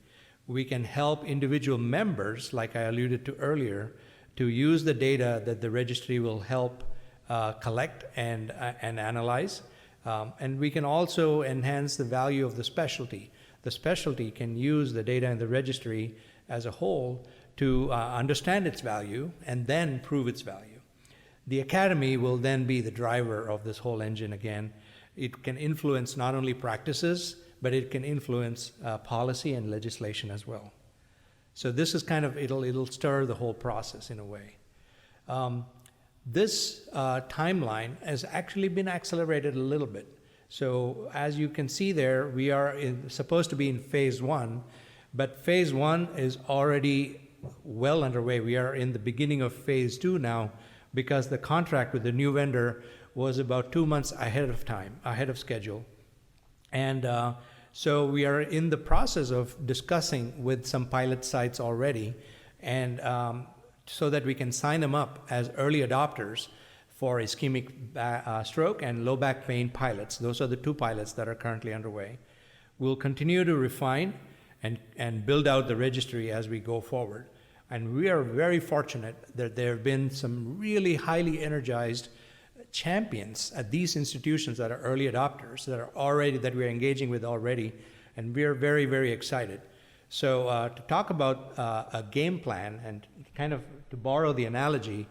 S4: We can help individual members, like I alluded to earlier, to use the data that the registry will help collect and analyze. And we can also enhance the value of the specialty. The specialty can use the data in the registry as a whole to understand its value and then prove its value. The academy will then be the driver of this whole engine again. It can influence not only practices, but it can influence policy and legislation as well. So this is kind of, it'll stir the whole process in a way. This timeline has actually been accelerated a little bit. So as you can see there, we are supposed to be in phase 1, but phase 1 is already well underway. We are in the beginning of phase 2 now, because the contract with the new vendor was about 2 months ahead of schedule. And so we are in the process of discussing with some pilot sites already, and so that we can sign them up as early adopters for ischemic stroke and low back pain pilots. Those are the 2 pilots that are currently underway. We'll continue to refine and build out the registry as we go forward. And we are very fortunate that there have been some really highly energized champions at these institutions that are early adopters that we're engaging with already, and we are very, very excited. So to talk about a game plan and kind of to borrow the analogy,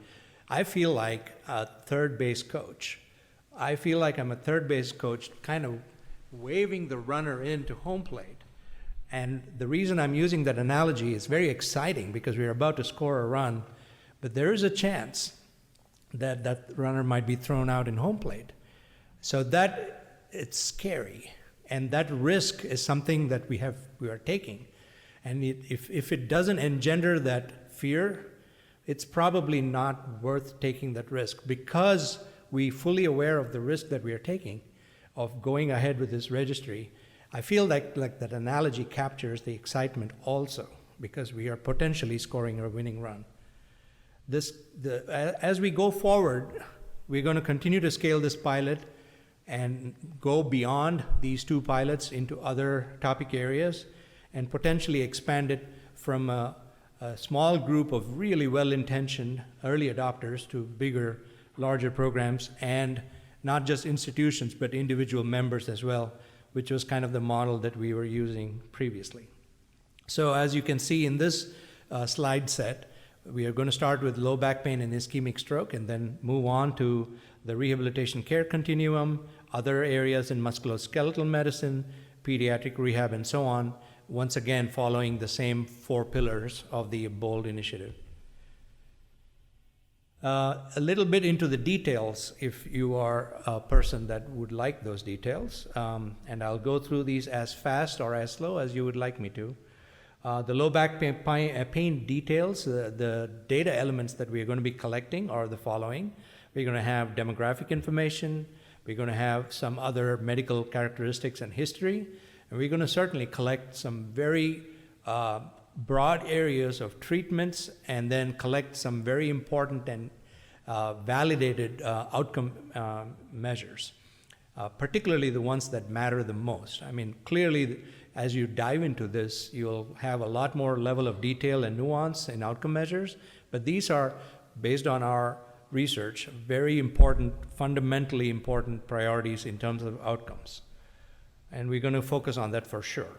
S4: I feel like a third base coach. I feel like I'm a third base coach kind of waving the runner into home plate. And the reason I'm using that analogy is very exciting because we're about to score a run, but there is a chance that that runner might be thrown out in home plate. So that it's scary. And that risk is something that we are taking. And if it doesn't engender that fear, it's probably not worth taking that risk, because we're fully aware of the risk that we are taking of going ahead with this registry. I feel like that analogy captures the excitement also, because we are potentially scoring a winning run. As we go forward, we're going to continue to scale this pilot and go beyond these 2 pilots into other topic areas and potentially expand it from a small group of really well-intentioned early adopters to bigger, larger programs, and not just institutions, but individual members as well, which was kind of the model that we were using previously. So as you can see in this slide set, we are going to start with low back pain and ischemic stroke, and then move on to the Rehabilitation Care Continuum, other areas in musculoskeletal medicine, pediatric rehab, and so on, once again following the same 4 pillars of the BOLD initiative. A little bit into the details if you are a person that would like those details. And I'll go through these as fast or as slow as you would like me to. The low back pain details, the data elements that we're going to be collecting are the following. We're going to have demographic information. We're going to have some other medical characteristics and history. And we're going to certainly collect some very broad areas of treatments and then collect some very important and validated outcome measures, particularly the ones that matter the most. I mean, clearly, as you dive into this, you'll have a lot more level of detail and nuance in outcome measures, but these are, based on our research, very important, fundamentally important priorities in terms of outcomes. And we're going to focus on that for sure.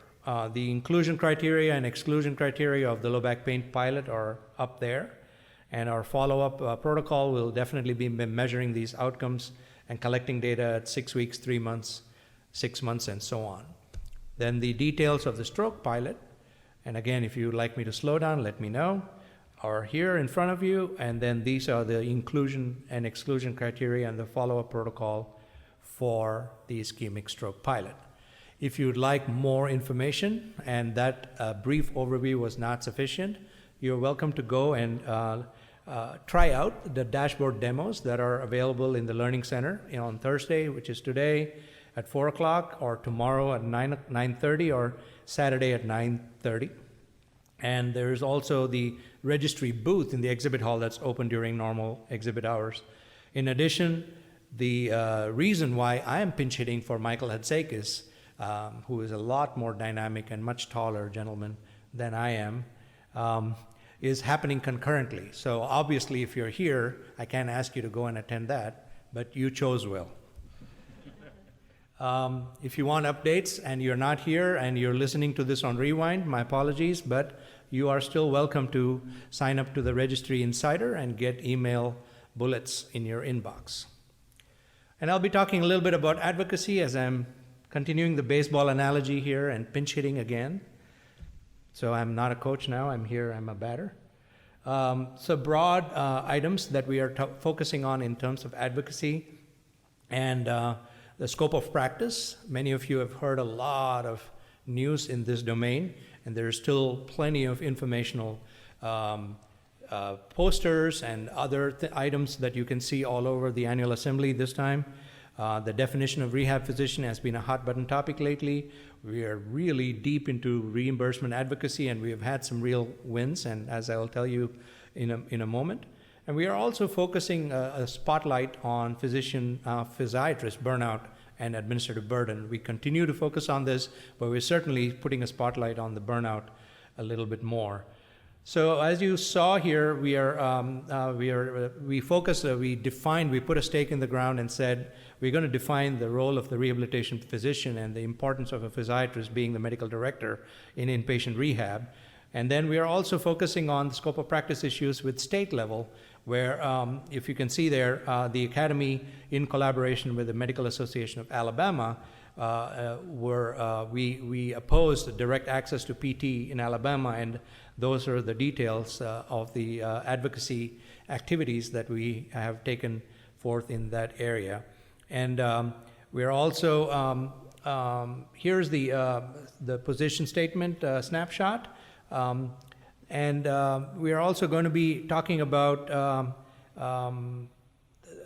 S4: The inclusion criteria and exclusion criteria of the low back pain pilot are up there, and our follow-up protocol will definitely be measuring these outcomes and collecting data at 6 weeks, 3 months, 6 months, and so on. Then the details of the stroke pilot, and again, if you'd like me to slow down, let me know, are here in front of you, and then these are the inclusion and exclusion criteria and the follow-up protocol for the ischemic stroke pilot. If you'd like more information and that brief overview was not sufficient, you're welcome to go and try out the dashboard demos that are available in the Learning Center on Thursday, which is today at 4 o'clock, or tomorrow at 9:30, or Saturday at 9:30. And there is also the registry booth in the exhibit hall that's open during normal exhibit hours. In addition, the reason why I am pinch hitting for Michael Hatzakis, who is a lot more dynamic and much taller gentleman than I am, is happening concurrently. So obviously, if you're here, I can't ask you to go and attend that, but you chose well. If you want updates and you're not here and you're listening to this on rewind, my apologies, but you are still welcome to sign up to the Registry Insider and get email bullets in your inbox. And I'll be talking a little bit about advocacy as I'm continuing the baseball analogy here and pinch hitting again. So I'm not a coach now, I'm here, I'm a batter. So broad items that we are focusing on in terms of advocacy and the scope of practice. Many of you have heard a lot of news in this domain, and there's still plenty of informational posters and other items that you can see all over the annual assembly this time. The definition of rehab physician has been a hot button topic lately. We are really deep into reimbursement advocacy, and we have had some real wins, and as I will tell you in a moment. And we are also focusing a spotlight on physiatrist burnout and administrative burden. We continue to focus on this, but we're certainly putting a spotlight on the burnout a little bit more. So as you saw here, we put a stake in the ground and said, we're going to define the role of the rehabilitation physician and the importance of a physiatrist being the medical director in inpatient rehab. And then we are also focusing on the scope of practice issues with state level, where if you can see there, the Academy, in collaboration with the Medical Association of Alabama, we opposed direct access to PT in Alabama, and those are the details of the advocacy activities that we have taken forth in that area. And we're also, here's the position statement snapshot. And we are also going to be talking about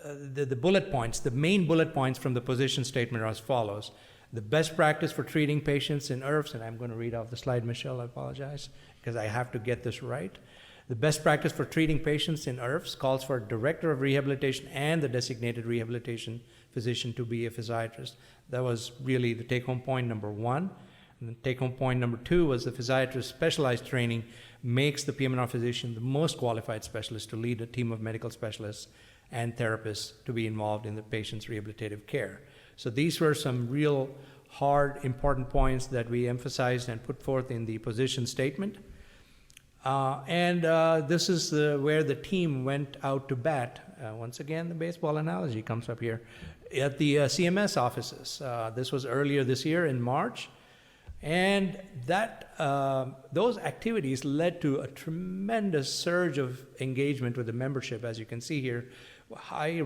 S4: the bullet points. The main bullet points from the position statement are as follows. The best practice for treating patients in IRFs, and I'm going to read off the slide, Michelle, I apologize, because I have to get this right. The best practice for treating patients in IRFs calls for a director of rehabilitation and the designated rehabilitation physician to be a physiatrist. That was really the take-home point number one. And the take-home point number two was the physiatrist specialized training makes the PM&R physician the most qualified specialist to lead a team of medical specialists and therapists to be involved in the patient's rehabilitative care. So these were some real hard, important points that we emphasized and put forth in the position statement. This is where the team went out to bat. Once again, the baseball analogy comes up here. At the CMS offices. This was earlier this year in March. And that those activities led to a tremendous surge of engagement with the membership. As you can see here, a high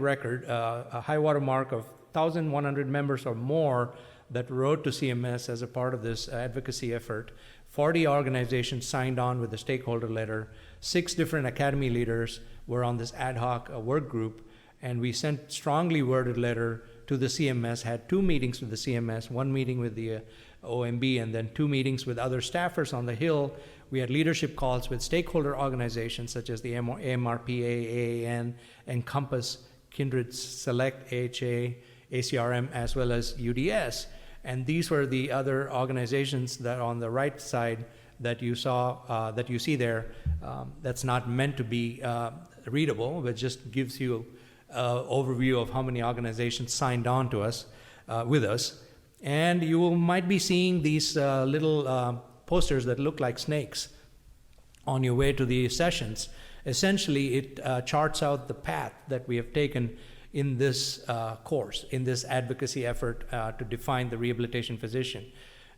S4: water mark of 1,100 members or more that wrote to CMS as a part of this advocacy effort. 40 organizations signed on with the stakeholder letter. 6 different academy leaders were on this ad hoc work group, and we sent strongly worded letter to the CMS, had 2 meetings with the CMS, 1 meeting with the OMB, and then 2 meetings with other staffers on the Hill. We had leadership calls with stakeholder organizations such as the AMRPA, AAN, Encompass, Kindred Select, AHA, ACRM, as well as UDS. And these were the other organizations that on the right side that you saw, that you see there, that's not meant to be readable, but just gives you an overview of how many organizations signed on to us, with us. And you might be seeing these little posters that look like snakes on your way to the sessions. Essentially, it charts out the path that we have taken in this course, in this advocacy effort to define the rehabilitation physician.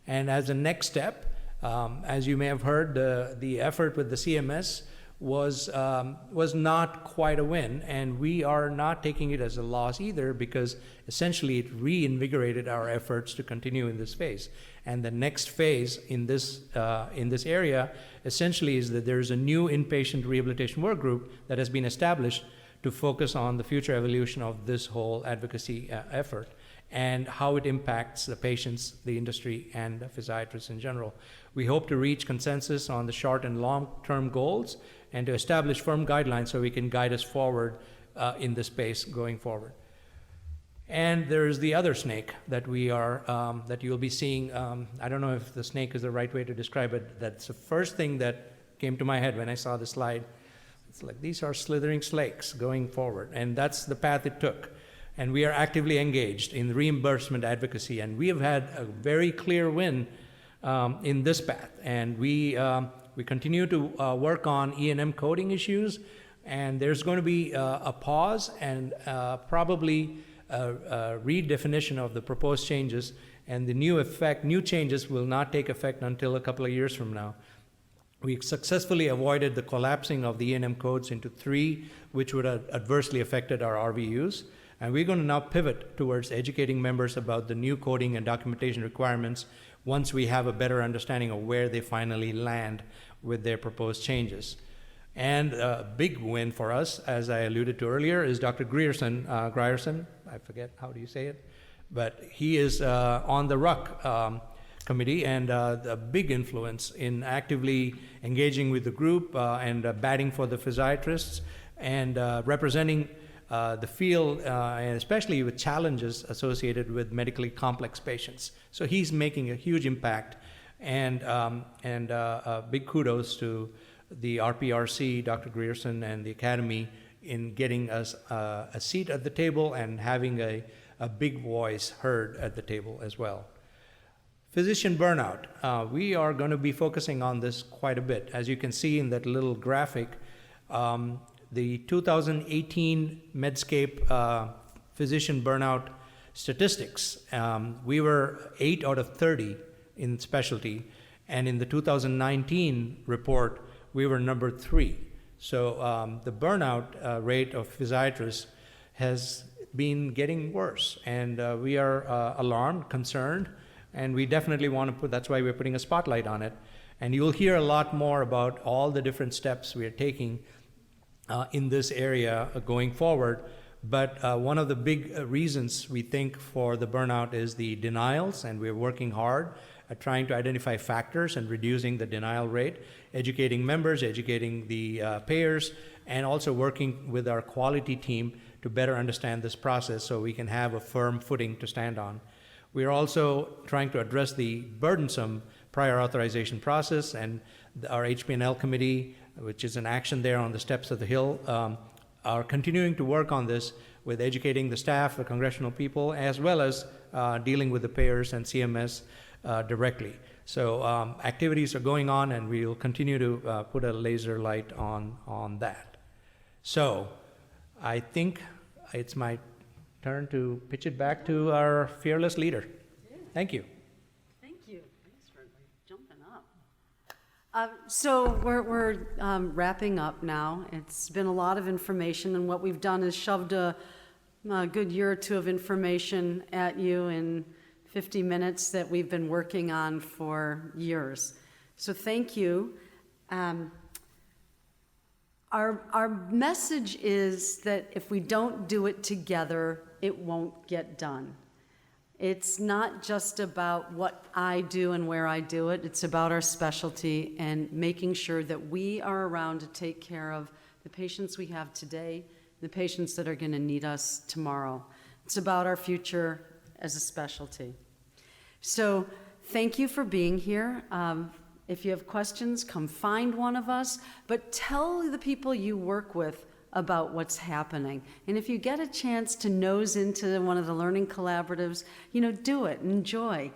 S4: And as a next step, as you may have heard, the effort with the CMS was not quite a win, and we are not taking it as a loss either, because essentially it reinvigorated our efforts to continue in this phase. And the next phase in this area essentially is that there is a new inpatient rehabilitation work group that has been established to focus on the future evolution of this whole advocacy effort and how it impacts the patients, the industry, and the physiatrists in general. We hope to reach consensus on the short and long-term goals and to establish firm guidelines so we can guide us forward in this space going forward. And there's the other snake that we are, that you'll be seeing. I don't know if the snake is the right way to describe it. That's the first thing that came to my head when I saw the slide. It's like these are slithering snakes going forward, and that's the path it took. And we are actively engaged in reimbursement advocacy, and we have had a very clear win in this path. And we continue to work on E&M coding issues, and there's going to be a pause and probably a redefinition of the proposed changes, and the new changes will not take effect until a couple of years from now. We successfully avoided the collapsing of the E&M codes into 3, which would have adversely affected our RVUs. And we're going to now pivot towards educating members about the new coding and documentation requirements once we have a better understanding of where they finally land with their proposed changes. And a big win for us, as I alluded to earlier, is Dr. Grierson, I forget how do you say it, but he is on the RUC committee and a big influence in actively engaging with the group and batting for the physiatrists and representing the field, and especially with challenges associated with medically complex patients. So he's making a huge impact, and big kudos to the RPRC, Dr. Grierson, and the Academy in getting us a seat at the table and having a big voice heard at the table as well. Physician burnout. We are going to be focusing on this quite a bit. As you can see in that little graphic, the 2018 Medscape physician burnout statistics, we were 8 out of 30 in specialty, and in the 2019 report, we were number 3. So the burnout rate of physiatrists has been getting worse, and we are alarmed, concerned, and we definitely want to put, that's why we're putting a spotlight on it. And you'll hear a lot more about all the different steps we are taking in this area going forward. But one of the big reasons we think for the burnout is the denials, and we're working hard at trying to identify factors and reducing the denial rate, educating members, educating the payers, and also working with our quality team to better understand this process so we can have a firm footing to stand on. We are also trying to address the burdensome prior authorization process, and our HPNL committee, which is an action there on the steps of the Hill, are continuing to work on this with educating the staff, the congressional people, as well as dealing with the payers and CMS directly. So activities are going on, and we will continue to put a laser light on that. So I think it's my turn to pitch it back to our fearless leader. Thank you.
S1: Thank you. Thanks for So we're wrapping up now. It's been a lot of information, and what we've done is shoved a good year or two of information at you in 50 minutes that we've been working on for years. So thank you. Our message is that if we don't do it together, it won't get done. It's not just about what I do and where I do it. It's about our specialty and making sure that we are around to take care of the patients we have today, the patients that are going to need us tomorrow. It's about our future as a specialty. So thank you for being here. If you have questions, come find one of us, but tell the people you work with about what's happening. And if you get a chance to nose into one of the learning collaboratives, do it, enjoy,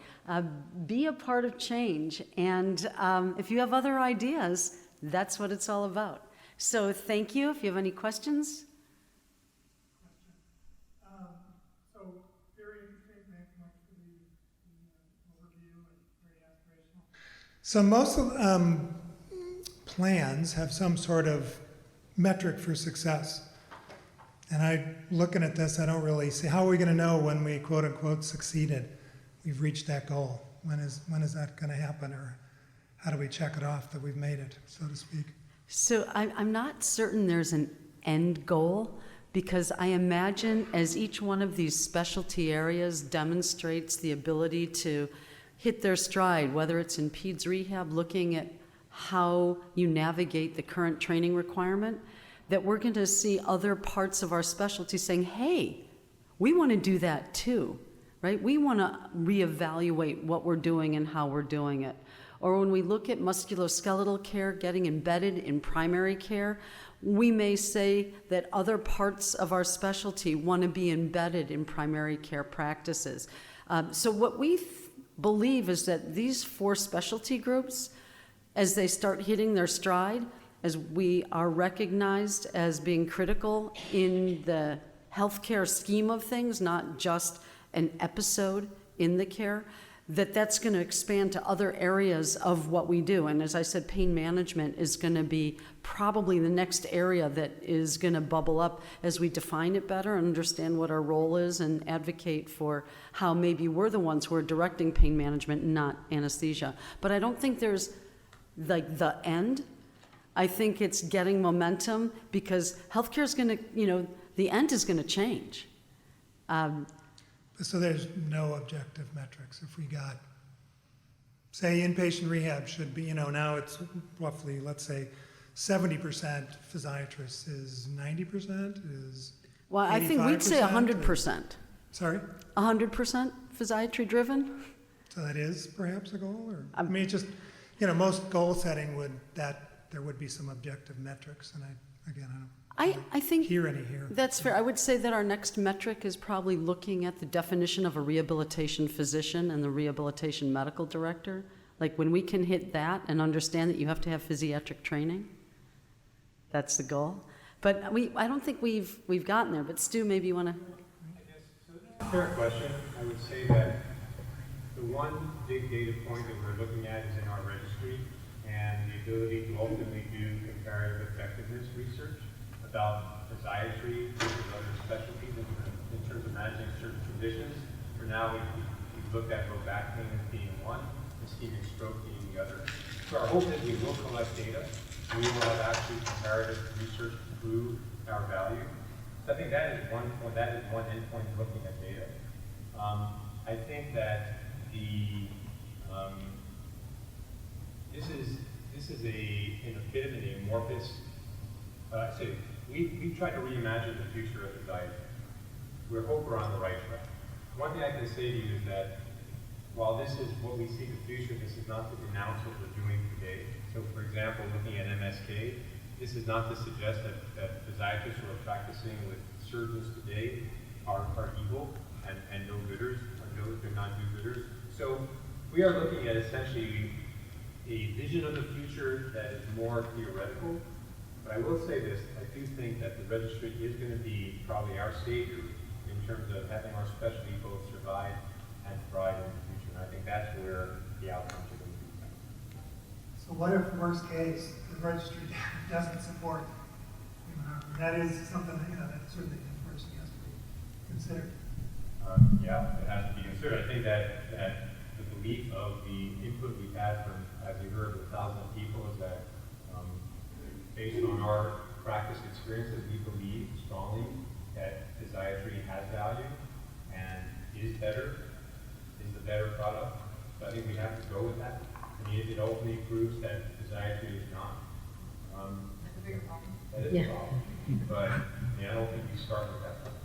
S1: be a part of change. And if you have other ideas, that's what it's all about. So thank you. If you have any questions.
S5: So very thank you much for the overview and very aspirational. So most of plans have some sort of metric for success. And looking at this, I don't really see, how are we going to know when we quote unquote succeeded? We've reached that goal. When is that going to happen? Or how do we check it off that we've made it, so to speak?
S1: So I'm not certain there's an end goal, because I imagine as each one of these specialty areas demonstrates the ability to hit their stride, whether it's in peds rehab, looking at how you navigate the current training requirement, that we're going to see other parts of our specialty saying, hey, we want to do that too, right? We want to reevaluate what we're doing and how we're doing it. Or when we look at musculoskeletal care getting embedded in primary care, we may say that other parts of our specialty want to be embedded in primary care practices. So what we believe is that these 4 specialty groups, as they start hitting their stride, as we are recognized as being critical in the healthcare scheme of things, not just an episode in the care, that's going to expand to other areas of what we do. And as I said, pain management is going to be probably the next area that is going to bubble up as we define it better and understand what our role is and advocate for how maybe we're the ones who are directing pain management, not anesthesia. But I don't think there's like the end. I think it's getting momentum because healthcare is going to, the end is going to change.
S5: So there's no objective metrics. If we got, say, inpatient rehab should be, now it's roughly, let's say, 70% physiatrists is 90%, is
S1: Well, I think we'd say 100%.
S5: Sorry?
S1: 100% physiatry driven?
S5: So that is perhaps a goal? Or I mean, it's just, most goal setting there would be some objective metrics, and
S1: I think
S5: hear any here.
S1: That's fair. I would say that our next metric is probably looking at the definition of a rehabilitation physician and the rehabilitation medical director. Like when we can hit that and understand that you have to have physiatric training, that's the goal. But I don't think we've gotten there. But Stu, maybe you want to.
S6: Fair question. I would say that the one big data point that we're looking at is in our registry and the ability to ultimately do comparative effectiveness research about physiatry versus other specialties in terms of managing certain conditions. For now, we've looked at low back pain as being one, ischemic stroke being the other. So our hope is we will collect data. We will have actually comparative research to prove our value. So I think that is one endpoint looking at data. I think that this is a bit of an amorphous. We try to reimagine the future of physiatry. We hope we're on the right track. One thing I can say to you is that while this is what we see the future, this is not to denounce what we're doing today. So for example, looking at MSK, this is not to suggest that physiatrists who are practicing with surgeons today are evil and no-gooders, or they're not do-gooders. So we are looking at essentially a vision of the future that is more theoretical. But I will say this, I do think that the registry is going to be probably our savior in terms of having our specialty both survive and thrive in the future. And I think that's where the outcomes are going to be.
S5: So So what if, worst case, the registry doesn't support human harm? That is something that, that certainly the person has to be considered.
S6: Yeah, it has to be considered. I think that the belief of the input we've had from, as you heard, with 1,000 people is that based on our practice experiences, we believe strongly that physiatry has value and is the better product. So I think we have to go with that. I mean, if it ultimately proves that physiatry is not, that's a bigger problem. That is a problem. But I don't think we start with that premise.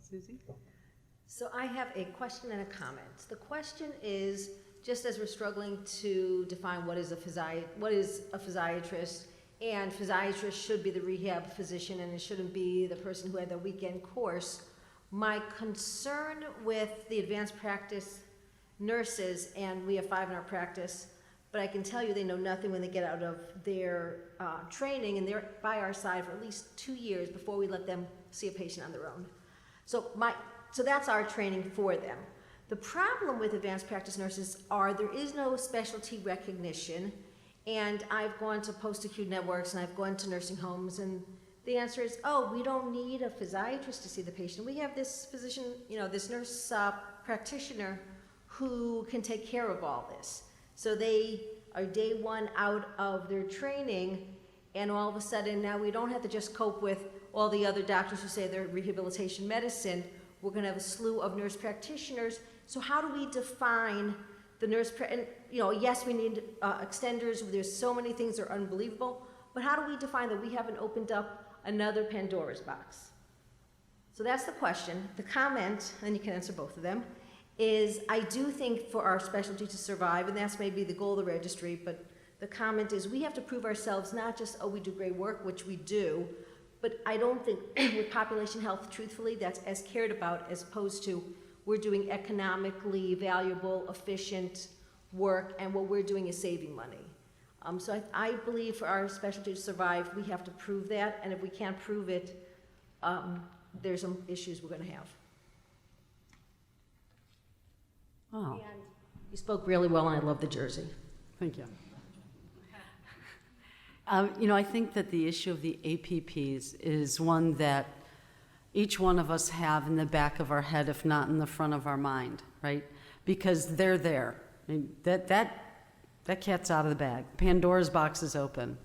S1: Susie?
S7: So I have a question and a comment. The question is, just as we're struggling to define what is a physiatrist, and physiatrist should be the rehab physician and it shouldn't be the person who had the weekend course, my concern with the advanced practice nurses, and we have 5 in our practice, but I can tell you they know nothing when they get out of their training, and they're by our side for at least 2 years before we let them see a patient on their own. So that's our training for them. The problem with advanced practice nurses are there is no specialty recognition, and I've gone to post-acute networks and I've gone to nursing homes, and the answer is, oh, we don't need a physiatrist to see the patient. We have this physician, this nurse practitioner who can take care of all this. So they are day 1 out of their training, and all of a sudden now we don't have to just cope with all the other doctors who say they're rehabilitation medicine. We're going to have a slew of nurse practitioners. So how do we define the nurse, and yes, we need extenders. There's so many things that are unbelievable, but how do we define that we haven't opened up another Pandora's box? So that's the question. The comment, and you can answer both of them, is I do think for our specialty to survive, and that's maybe the goal of the registry, but the comment is we have to prove ourselves, not just, oh, we do great work, which we do, but I don't think with population health, truthfully, that's as cared about as opposed to we're doing economically valuable, efficient work, and what we're doing is saving money. So I believe for our specialty to survive, we have to prove that, and if we can't prove it, there's some issues we're going to have.
S1: Oh,
S7: And you spoke really well, and I love the jersey.
S1: thank you. I think that the issue of the APPs is one that each one of us have in the back of our head, if not in the front of our mind, right? Because they're there. I mean, that cat's out of the bag. Pandora's box is open.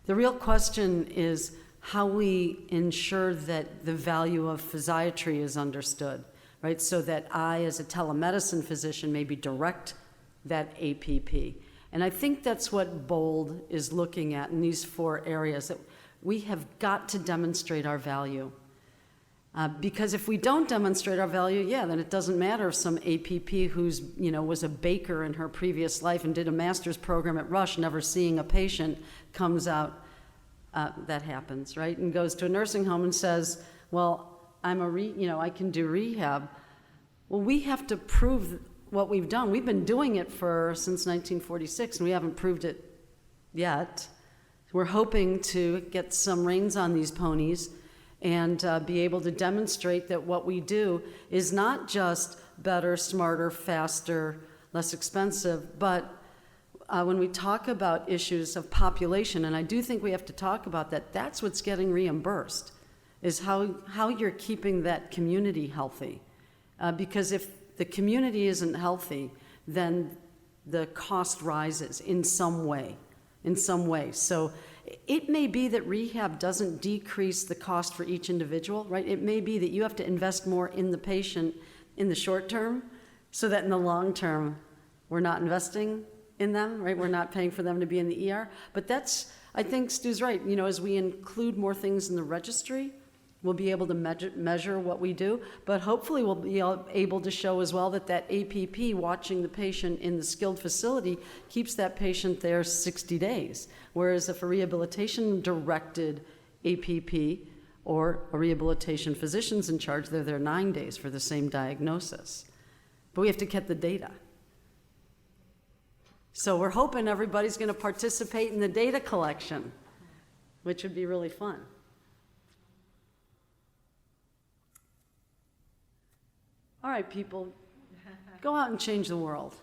S1: The real question is how we ensure that the value of physiatry is understood, right? So that I, as a telemedicine physician, maybe direct that APP. And I think that's what BOLD is looking at in these 4 areas, that we have got to demonstrate our value. Because if we don't demonstrate our value, then it doesn't matter if some APP who's, was a baker in her previous life and did a master's program at Rush, never seeing a patient, comes out, that happens, right? And goes to a nursing home and says, well, I can do rehab. Well, we have to prove what we've done. We've been doing it since 1946, and we haven't proved it yet. We're hoping to get some reins on these ponies and be able to demonstrate that what we do is not just better, smarter, faster, less expensive, but when we talk about issues of population, and I do think we have to talk about that, that's what's getting reimbursed, is how you're keeping that community healthy. Because if the community isn't healthy, then the cost rises in some way. So it may be that rehab doesn't decrease the cost for each individual, right? It may be that you have to invest more in the patient in the short term so that in the long term, we're not investing in them, right? We're not paying for them to be in the ER. But I think Stu's right. As we include more things in the registry, we'll be able to measure what we do, but hopefully we'll be able to show as well that APP watching the patient in the skilled facility keeps that patient there 60 days. Whereas if a rehabilitation-directed APP or a rehabilitation physician's in charge, they're there 9 days for the same diagnosis. But we have to get the data. So we're hoping everybody's going to participate in the data collection, which would be really fun. All right, people, go out and change the world.